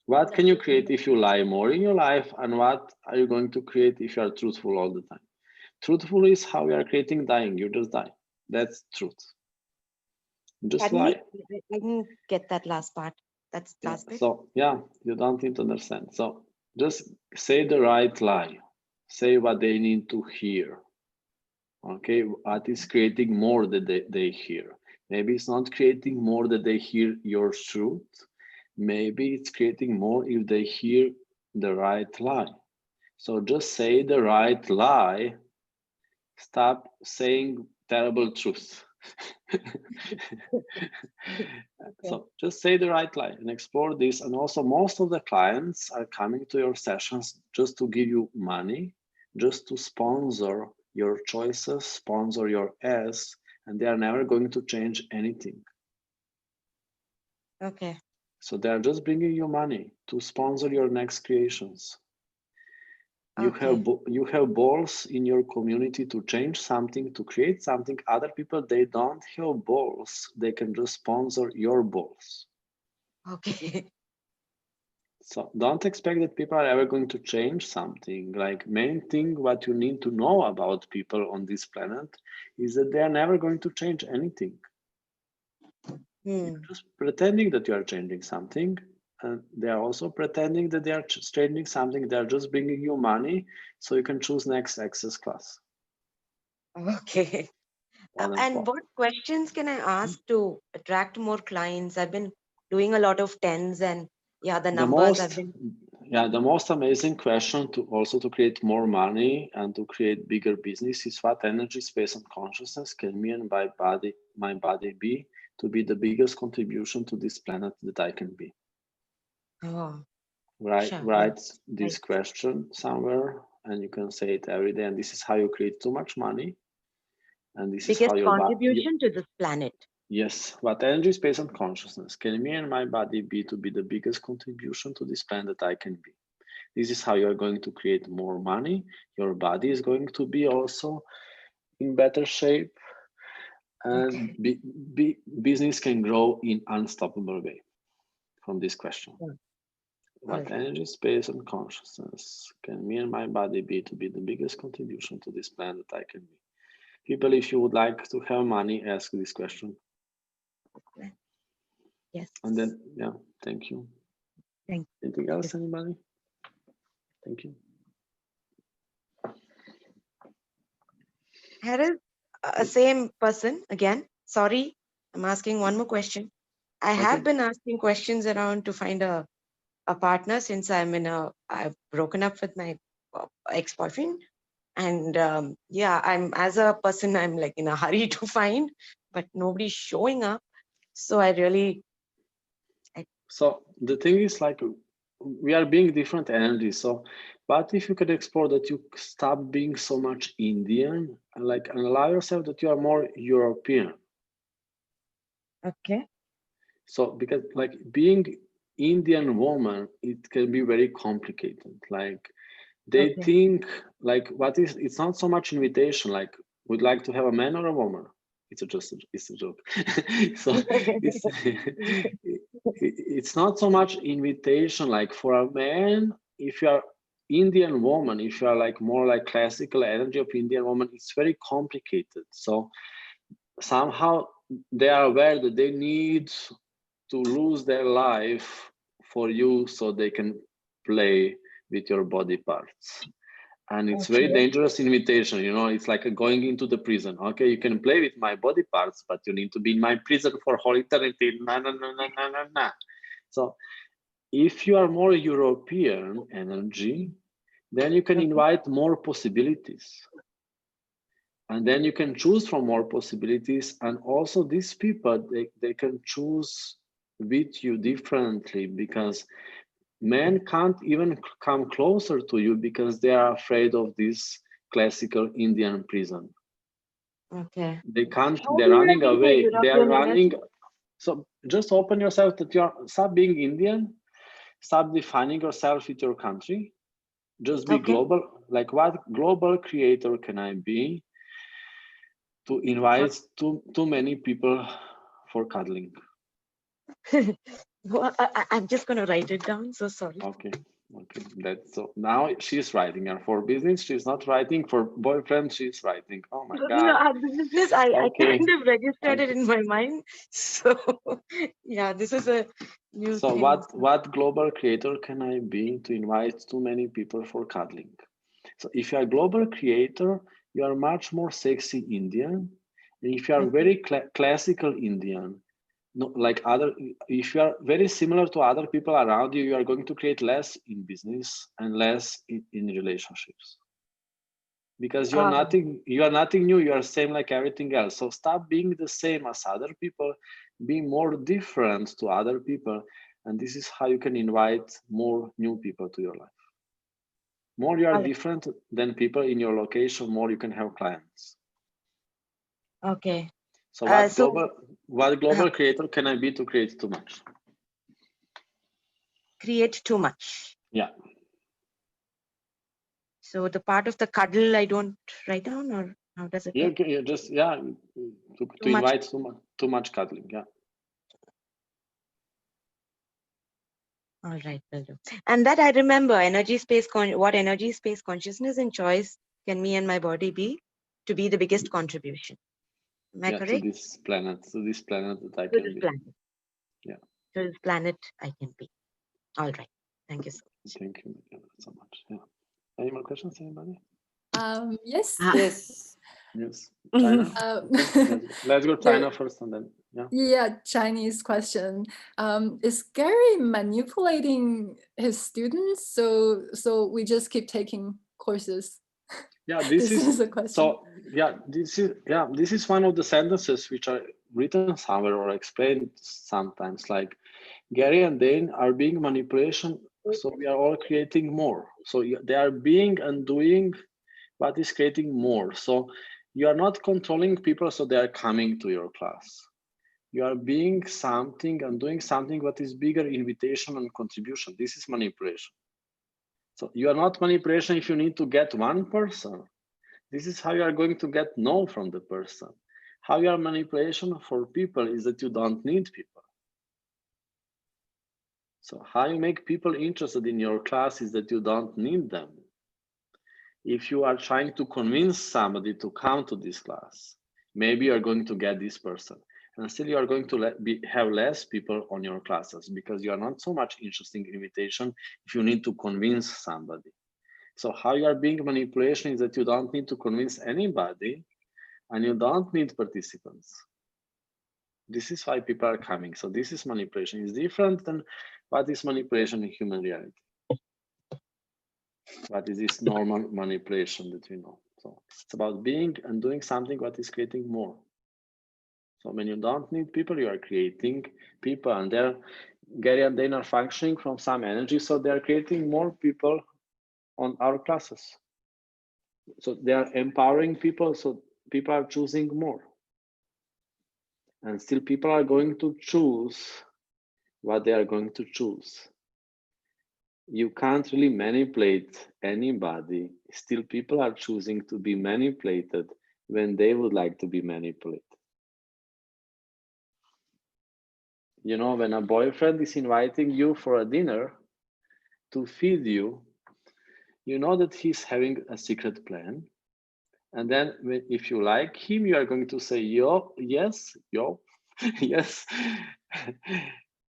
What can you create if you lie more in your life? And what are you going to create if you are truthful all the time? Truthful is how you are creating dying. You just die. That's truth. Just lie. I didn't get that last part. That's last bit. So yeah, you don't need to understand. So just say the right lie. Say what they need to hear. Okay, what is creating more that they hear? Maybe it's not creating more that they hear your truth. Maybe it's creating more if they hear the right lie. So just say the right lie. Stop saying terrible truths. So just say the right lie and explore this. And also most of the clients are coming to your sessions just to give you money, just to sponsor your choices, sponsor your ass, and they are never going to change anything. Okay. So they are just bringing you money to sponsor your next creations. You have balls in your community to change something, to create something. Other people, they don't have balls. They can just sponsor your balls. Okay. So don't expect that people are ever going to change something. Like, main thing what you need to know about people on this planet is that they are never going to change anything. You're just pretending that you are changing something, and they are also pretending that they are changing something. They are just bringing you money so you can choose next access class. Okay. And what questions can I ask to attract more clients? I've been doing a lot of tens, and yeah, the numbers have been. Yeah, the most amazing question to create more money and to create bigger business is, what energy, space, and consciousness can me and my body be to be the biggest contribution to this planet that I can be? Oh. Write this question somewhere, and you can say it every day. And this is how you create too much money. And this is how your contribution to this planet. Yes, what energy, space, and consciousness can me and my body be to be the biggest contribution to this planet that I can be? This is how you are going to create more money. Your body is going to be also in better shape, and business can grow in unstoppable way from this question. What energy, space, and consciousness can me and my body be to be the biggest contribution to this planet that I can be? People, if you would like to have money, ask this question. Yes. And then, yeah, thank you. Thank you. Anything else, anybody? Thank you. Haris, same person again. Sorry, I'm asking one more question. I have been asking questions around to find a partner since I've broken up with my ex-boyfriend. And yeah, as a person, I'm like in a hurry to find, but nobody's showing up. So So the thing is, like, we are being different energies. So, but if you can explore that, you stop being so much Indian and allow yourself that you are more European. Okay. So because like being Indian woman, it can be very complicated. Like they think like it's not so much invitation, like would like to have a man or a woman. It's a joke. So it's not so much invitation. Like for a man, if you are Indian woman, if you are like more like classical energy of Indian woman, it's very complicated. So somehow they are aware that they need to lose their life for you so they can play with your body parts. And it's very dangerous invitation, you know, it's like going into the prison. Okay, you can play with my body parts, but you need to be in my prison for whole eternity. Nah. So if you are more European energy, then you can invite more possibilities. And then you can choose from more possibilities. And also these people, they can choose with you differently, because men can't even come closer to you because they are afraid of this classical Indian prison. Okay. They can't, they're running away. They are running. So just open yourself that stop being Indian, stop defining yourself with your country, just be global. Like what global creator can I be to invite too many people for cuddling? Well, I'm just going to write it down. So sorry. Okay. That's so now she's writing, and for business she's not writing, for boyfriend she's writing. Oh my god. Business, I kind of registered it in my mind. So yeah, this is a new so thing. What global creator can I be to invite too many people for cuddling? So if you are a global creator, you are much more sexy Indian. And if you are very classical Indian, no, like if you are very similar to other people around you, you are going to create less in business and less in relationships, because you are nothing new. You are same like everything else. So stop being the same as other people, be more different to other people, and this is how you can invite more new people to your life. More you are different than people in your location, more you can have clients. Okay. So what global creator can I be to create too much? Create too much. Yeah. So the part of the cuddle I don't write down, or how does it work? You just to invite too much cuddling. Yeah. All right, will do. And that I remember energy space. What energy space consciousness and choice can me and my body be to be the biggest contribution? Am I correct? To this planet that I can be. Yeah. To this planet I can be. All right. Thank you so much. Thank you so much. Yeah. Any more questions, anybody? Yes. Yes. Yes. China. Let's go China first, and then yeah, Chinese question. Is Gary manipulating his students? So we just keep taking courses. Yeah, this is a question. So this is one of the sentences which are written somewhere or explained sometimes. Like Gary and Dane are being So we are all creating more. So they are being and doing what is creating more. So you are not controlling people, so they are coming to your class. You are being something and doing something what is bigger invitation and contribution. This is manipulation. So you are not manipulation if you need to get one person. This is how you are going to get no from the person. How you are manipulation for people is that you don't need people. So how you make people interested in your class is that you don't need them. If you are trying to convince somebody to come to this class, maybe you're going to get this person. And still you are going to have less people on your classes because you are not so much interested in invitation if you need to convince somebody. So how you are being manipulation is that you don't need to convince anybody and you don't need participants. This is why people are coming. So this is manipulation. It's different than what is manipulation in human reality. What is this normal manipulation that we know? So it's about being and doing something what is creating more. So when you don't need people, you are creating people, and they're Gary and Dane are functioning from some energy, so they are creating more people on our classes. So they are empowering people, so people are choosing more. And still people are going to choose what they are going to choose. You can't really manipulate anybody. Still people are choosing to be manipulated when they would like to be manipulated. You know, when a boyfriend is inviting you for a dinner to feed you, you know that he's having a secret plan. And then if you like him, you are going to say, yo, yes, yo, yes.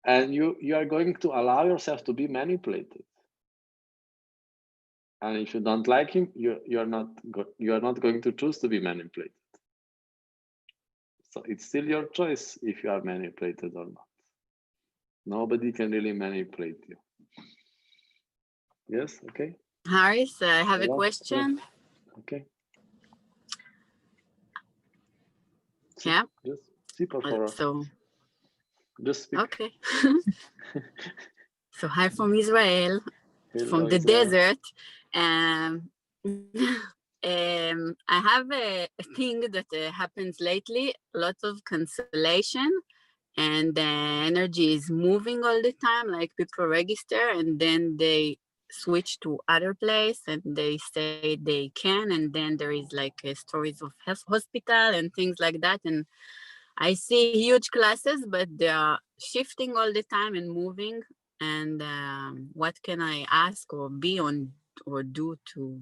And you are going to allow yourself to be manipulated. And if you don't like him, you are not going to choose to be manipulated. So it's still your choice if you are manipulated or not. Nobody can really manipulate you. Yes, okay. Haris, I have a question. Okay. Yeah. Sí, por favor. So, just speak. Okay. So hi from Israel, Hello, from the Israel. desert. I have a thing that happens lately, lots of cancellation, and the energy is moving all the time, like people register and then they switch to other place and they say they can, and then there is like stories of hospital and things like that, and I see huge classes, but they are shifting all the time and moving. And what can I ask or be on or do to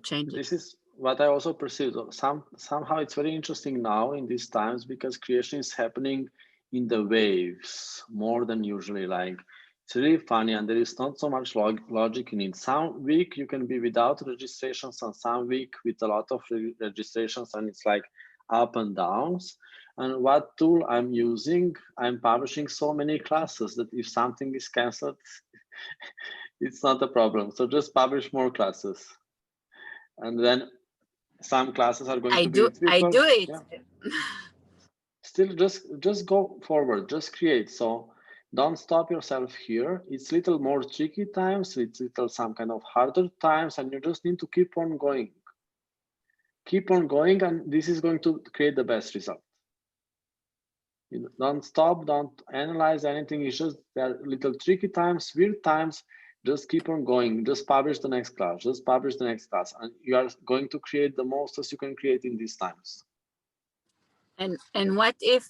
change it? This is what I also perceive. Somehow it's very interesting now in these times because creation is happening in the waves more than usually. Like it's really funny, and there is not so much logic in it. Some week you can be without registrations, and some week with a lot of registrations, and it's like up and downs. And what tool I'm using, I'm publishing so many classes that if something is canceled, it's not a problem. So just publish more classes. And then some classes are going to be with people. I do it. Yeah. Still just go forward, just create. So don't stop yourself here. It's little more tricky times, it's little some kind of harder times, and you just need to keep on going. Keep on going, and this is going to create the best result. You don't stop, don't analyze anything. It's just there are little tricky times, weird times. Just keep on going. Just publish the next class. Just publish the next class, and you are going to create the most as you can create in these times. And what if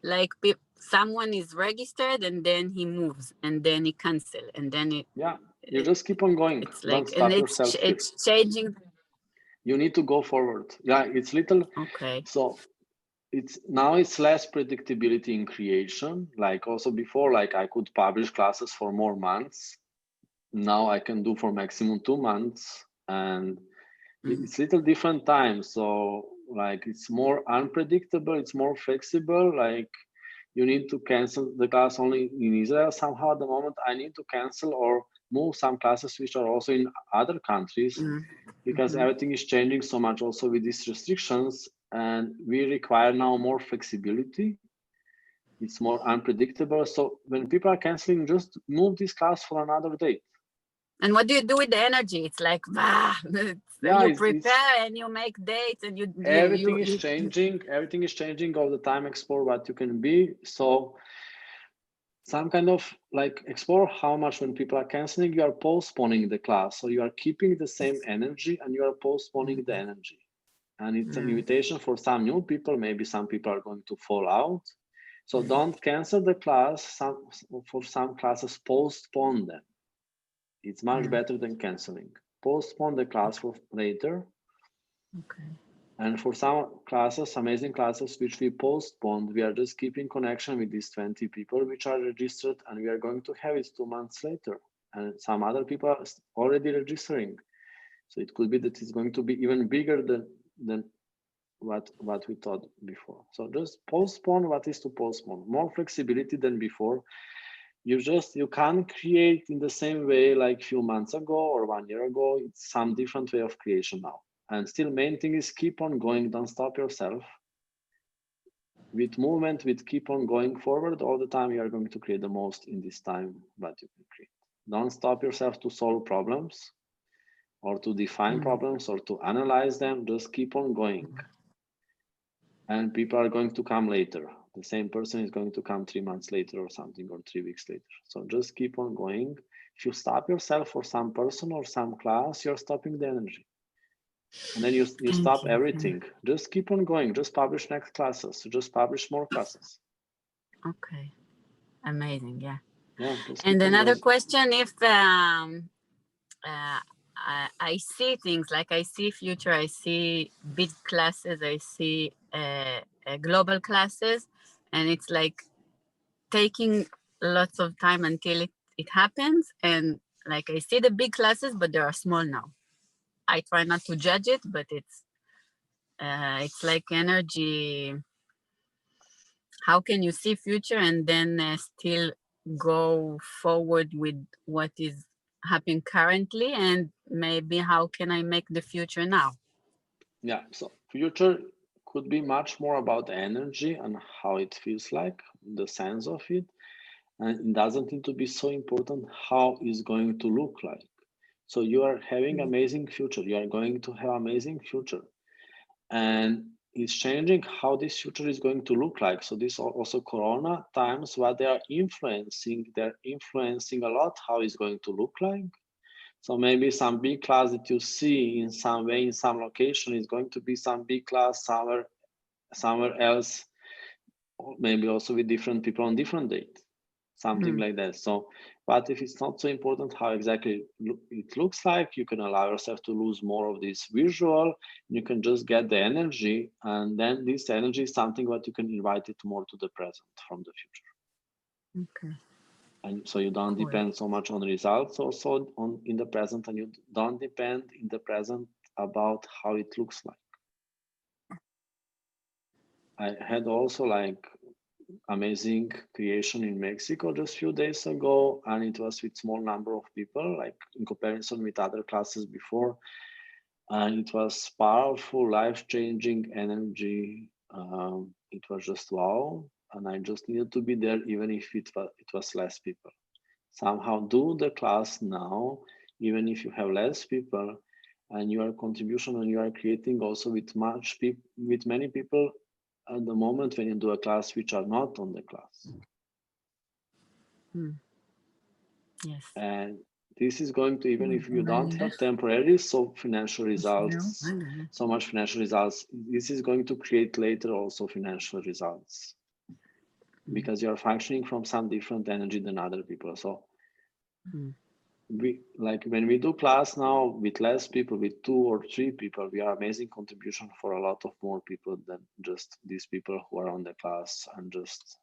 like someone is registered and then he moves and then he cancel and then it? Yeah, you just keep on going. It's like, don't stop and yourself. It's changing. You need to go forward. Yeah, it's little. Okay. So it's less predictability in creation. Like also before, like I could publish classes for more months. Now I can do for maximum 2 months, and it's little different times. So like it's more unpredictable, it's more flexible. Like you need to cancel the class only in Israel somehow at the moment. I need to cancel or move some classes which are also in other countries because everything is changing so much also with these restrictions, and we require now more flexibility. It's more unpredictable. So when people are canceling, just move this class for another date. And what do you do with the energy? It's like, Yeah, you prepare and you make dates and everything is changing. Everything is changing all the time. Explore what you can be. So some kind of like explore how much when people are canceling, you are postponing the class. So you are keeping the same energy and you are postponing the energy. And it's an invitation for some new people. Maybe some people are going to fall out. So don't cancel the class. For some classes, postpone them. It's much better than canceling. Postpone the class for later. Okay. And for some classes, amazing classes, which we postponed, we are just keeping connection with these 20 people which are registered, and we are going to have it 2 months later. And some other people are already registering. So it could be that it's going to be even bigger than what we thought before. So just postpone what is to postpone. More flexibility than before. You can't create in the same way like a few months ago or 1 year ago. It's some different way of creation now. And still main thing is keep on going, don't stop yourself. With movement, with keep on going forward all the time, you are going to create the most in this time that you can create. Don't stop yourself to solve problems or to define problems or to analyze them, just keep on going. And people are going to come later. The same person is going to come 3 months later or something, or 3 weeks later. So just keep on going. If you stop yourself for some person or some class, you're stopping the energy. And then you stop everything. Just keep on going. Just publish next classes. Just publish more classes. Okay. Amazing. Yeah. Yeah. And another question, if I see things like I see future, I see big classes, I see global classes, and it's like taking lots of time until it happens. And like I see the big classes, but they are small now. I try not to judge it, but it's like energy. How can you see future and then still go forward with what is happening currently, and maybe how can I make the future now? Yeah, so future could be much more about the energy and how it feels like, the sense of it. And it doesn't need to be so important how it's going to look like. So you are having amazing future. You are going to have amazing future. And it's changing how this future is going to look like. So this also Corona times, what they're influencing a lot how it's going to look like. So maybe some big class that you see in some way, in some location is going to be some big class somewhere else, or maybe also with different people on different date, something like that. So, but if it's not so important how exactly it looks like, you can allow yourself to lose more of this visual. You can just get the energy, and then this energy is something what you can invite it more to the present from the future. Okay. And so you don't depend so much on results also in the present, and you don't depend in the present about how it looks like. I had also like amazing creation in Mexico just a few days ago, and it was with small number of people, like in comparison with other classes before. And it was powerful, life-changing energy. It was just wow. And I just needed to be there, even if it was less people. Somehow do the class now, even if you have less people, and your contribution and you are creating also with many people at the moment when you do a class which are not on the class. Yes. And this is going to, even if you don't have temporarily so financial results, so much financial results, this is going to create later also financial results, because you're functioning from some different energy than other people. So we, like when we do class now with less people, with 2 or 3 people, we are amazing contribution for a lot of more people than just these people who are on the class, and just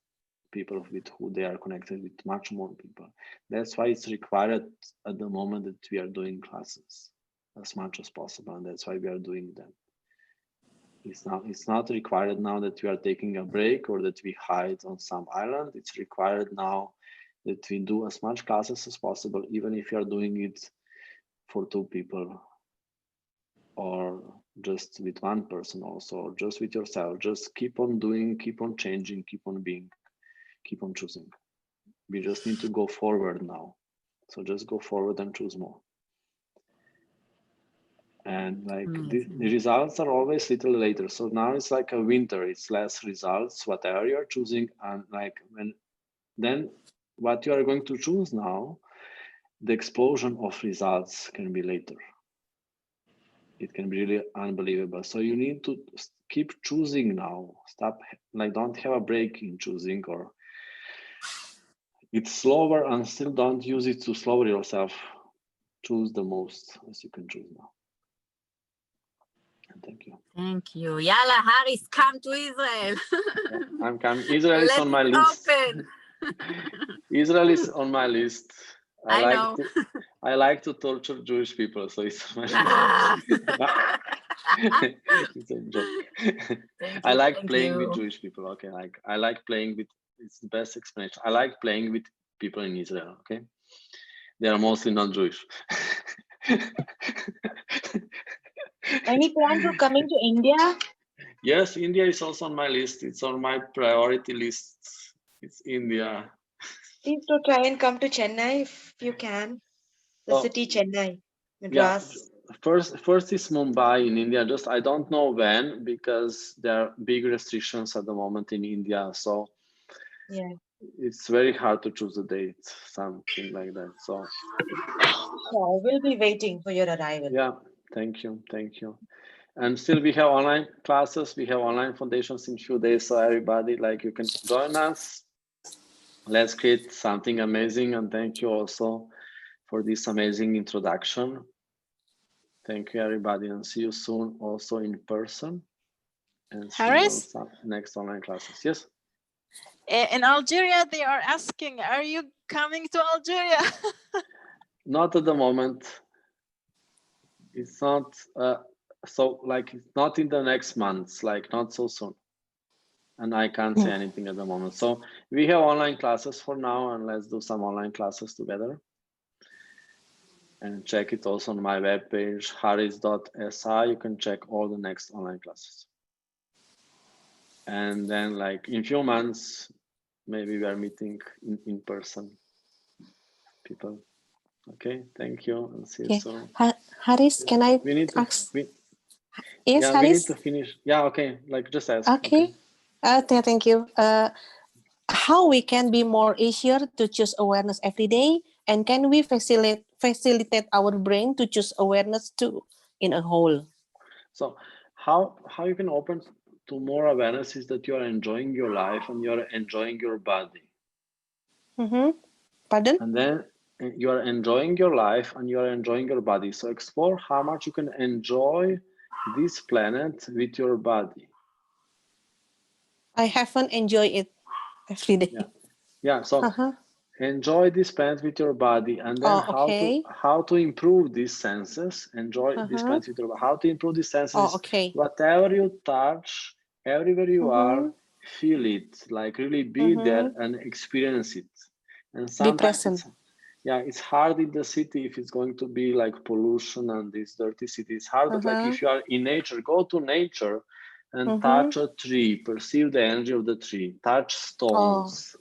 people with who they are connected with much more people. That's why it's required at the moment that we are doing classes as much as possible, and that's why we are doing them. It's not required now that we are taking a break or that we hide on some island. It's required now that we do as much classes as possible, even if you are doing it for 2 people, or just with 1 person also, or just with yourself. Just keep on doing, keep on changing, keep on being. keep on choosing. We just need to go forward now. So just go forward and choose more. And like the results are always little later. So now it's like a winter, it's less results, whatever you're choosing. And like then what you are going to choose now, the explosion of results can be later. It can be really unbelievable. So you need to keep choosing now. Stop, like don't have a break in choosing, or it's slower and still don't use it to slow yourself. Choose the most as you can choose now. And thank you. Thank you. Yalla, Haris, come to Israel. Yeah, I'm coming. Israel is on my list. Israel is on my list. I like to torture Jewish people, so it's on my list. It's a joke. I like playing with Jewish people. Okay, like I like playing with. It's the best explanation. I like playing with people in Israel. Okay, they are mostly not Jewish. Any plans of coming to India? Yes, India is also on my list. It's on my priority list. It's India. Please do try and come to Chennai if you can. The city Chennai, Madras. Yeah, first is Mumbai in India. Just I don't know when, because there are big restrictions at the moment in India. So yeah, it's very hard to choose a date, something like that. So we'll be waiting for your arrival. Yeah, thank you. And still we have online classes. We have online foundations in few days. So everybody, like, you can join us. Let's create something amazing. And thank you also for this amazing introduction. Thank you, everybody, and see you soon also in person. And see Haris? you on next online classes. Yes? In Algeria, they are asking, are you coming to Algeria? Not at the moment. It's not, so like, it's not in the next months, like not so soon. And I can't say anything at the moment. So we have online classes for now, and let's do some online classes together. And check it also on my webpage, haris.si. You can check all the next online classes. And then, like, in few months, maybe we are meeting in person, people. Okay, thank you, and see you soon. Haris, can I ask? Yes, yeah, Haris? we need to finish. Yeah, okay, like just ask. Okay. Thank you. How we can be more easier to choose awareness every day, and can we facilitate our brain to choose awareness too in a whole? So how you can open to more awareness is that you are enjoying your life and you are enjoying your body. Pardon? And then you are enjoying your life and you are enjoying your body. So explore how much you can enjoy this planet with your body. I haven't enjoyed it every day. Yeah. So enjoy this planet with your body, and then how to improve these senses. Enjoy this planet with your body. How to improve these senses? Whatever you touch, everywhere you are, feel it. Like really be there and experience it. And sometimes it's hard in the city if it's going to be like pollution and this dirty city. It's hard, but like if you are in nature, go to nature and touch a tree, perceive the energy of the tree, touch stones.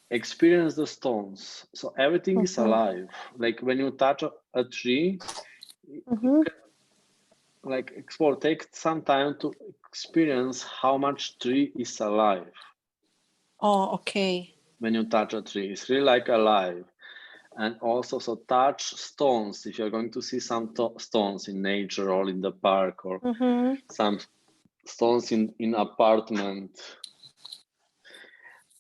Experience the stones. So everything is alive. Like when you touch a tree, you can, like, explore, take some time to experience how much tree is alive. When you touch a tree, it's really like alive. And also, so touch stones. If you're going to see some stones in nature or in the park, or some stones in apartment,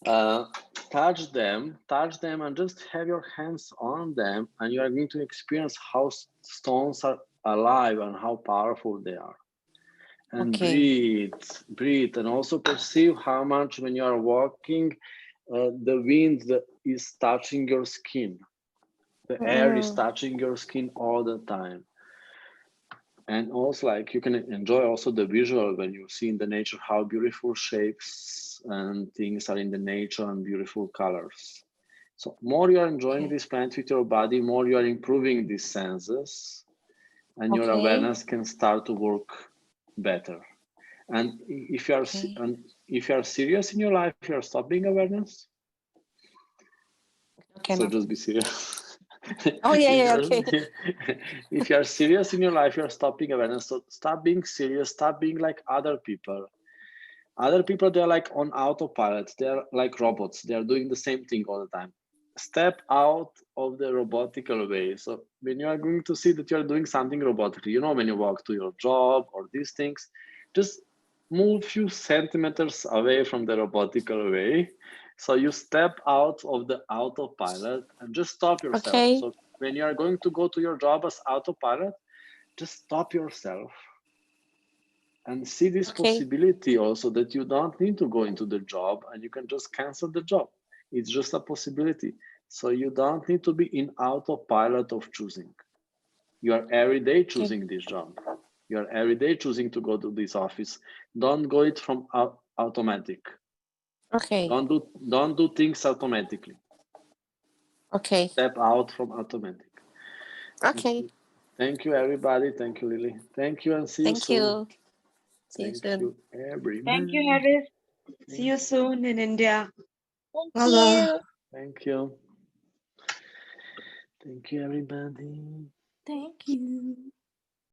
touch them and just have your hands on them, and you are going to experience how stones are alive and how powerful they are. And breathe, and also perceive how much when you are walking, the wind is touching your skin. The air is touching your skin all the time. And also, like, you can enjoy also the visual when you see in the nature how beautiful shapes and things are in the nature and beautiful colors. So more you are enjoying this planet with your body, more you are improving these senses, and your awareness can start to work better. And if you are if you are serious in your life, you are stopping awareness. So just be serious. Oh, yeah, okay. If you are serious in your life, you are stopping awareness. So stop being serious, stop being like other people. Other people, they're like on autopilot. They're like robots. They are doing the same thing all the time. Step out of the robotical way. So when you are going to see that you're doing something robotically, you know, when you walk to your job or these things, just move few centimeters away from the robotical way. So you step out of the autopilot and just stop yourself. Okay. So when you are going to go to your job as autopilot, just stop yourself and see this possibility also that you don't need to go into the job and you can just cancel the job. It's just a possibility. So you don't need to be in autopilot of choosing. You are every day choosing this job. You are every day choosing to go to this office. Don't go it from automatic. Okay. Don't do things automatically. Okay. Step out from automatic. Okay. Thank you, everybody. Thank you, Lily. Thank you, and see you Thank soon. you. See you Thank soon. you, everybody. Thank you, Haris. See you soon in India. Thank you. Thank you. Thank you, everybody. Thank you.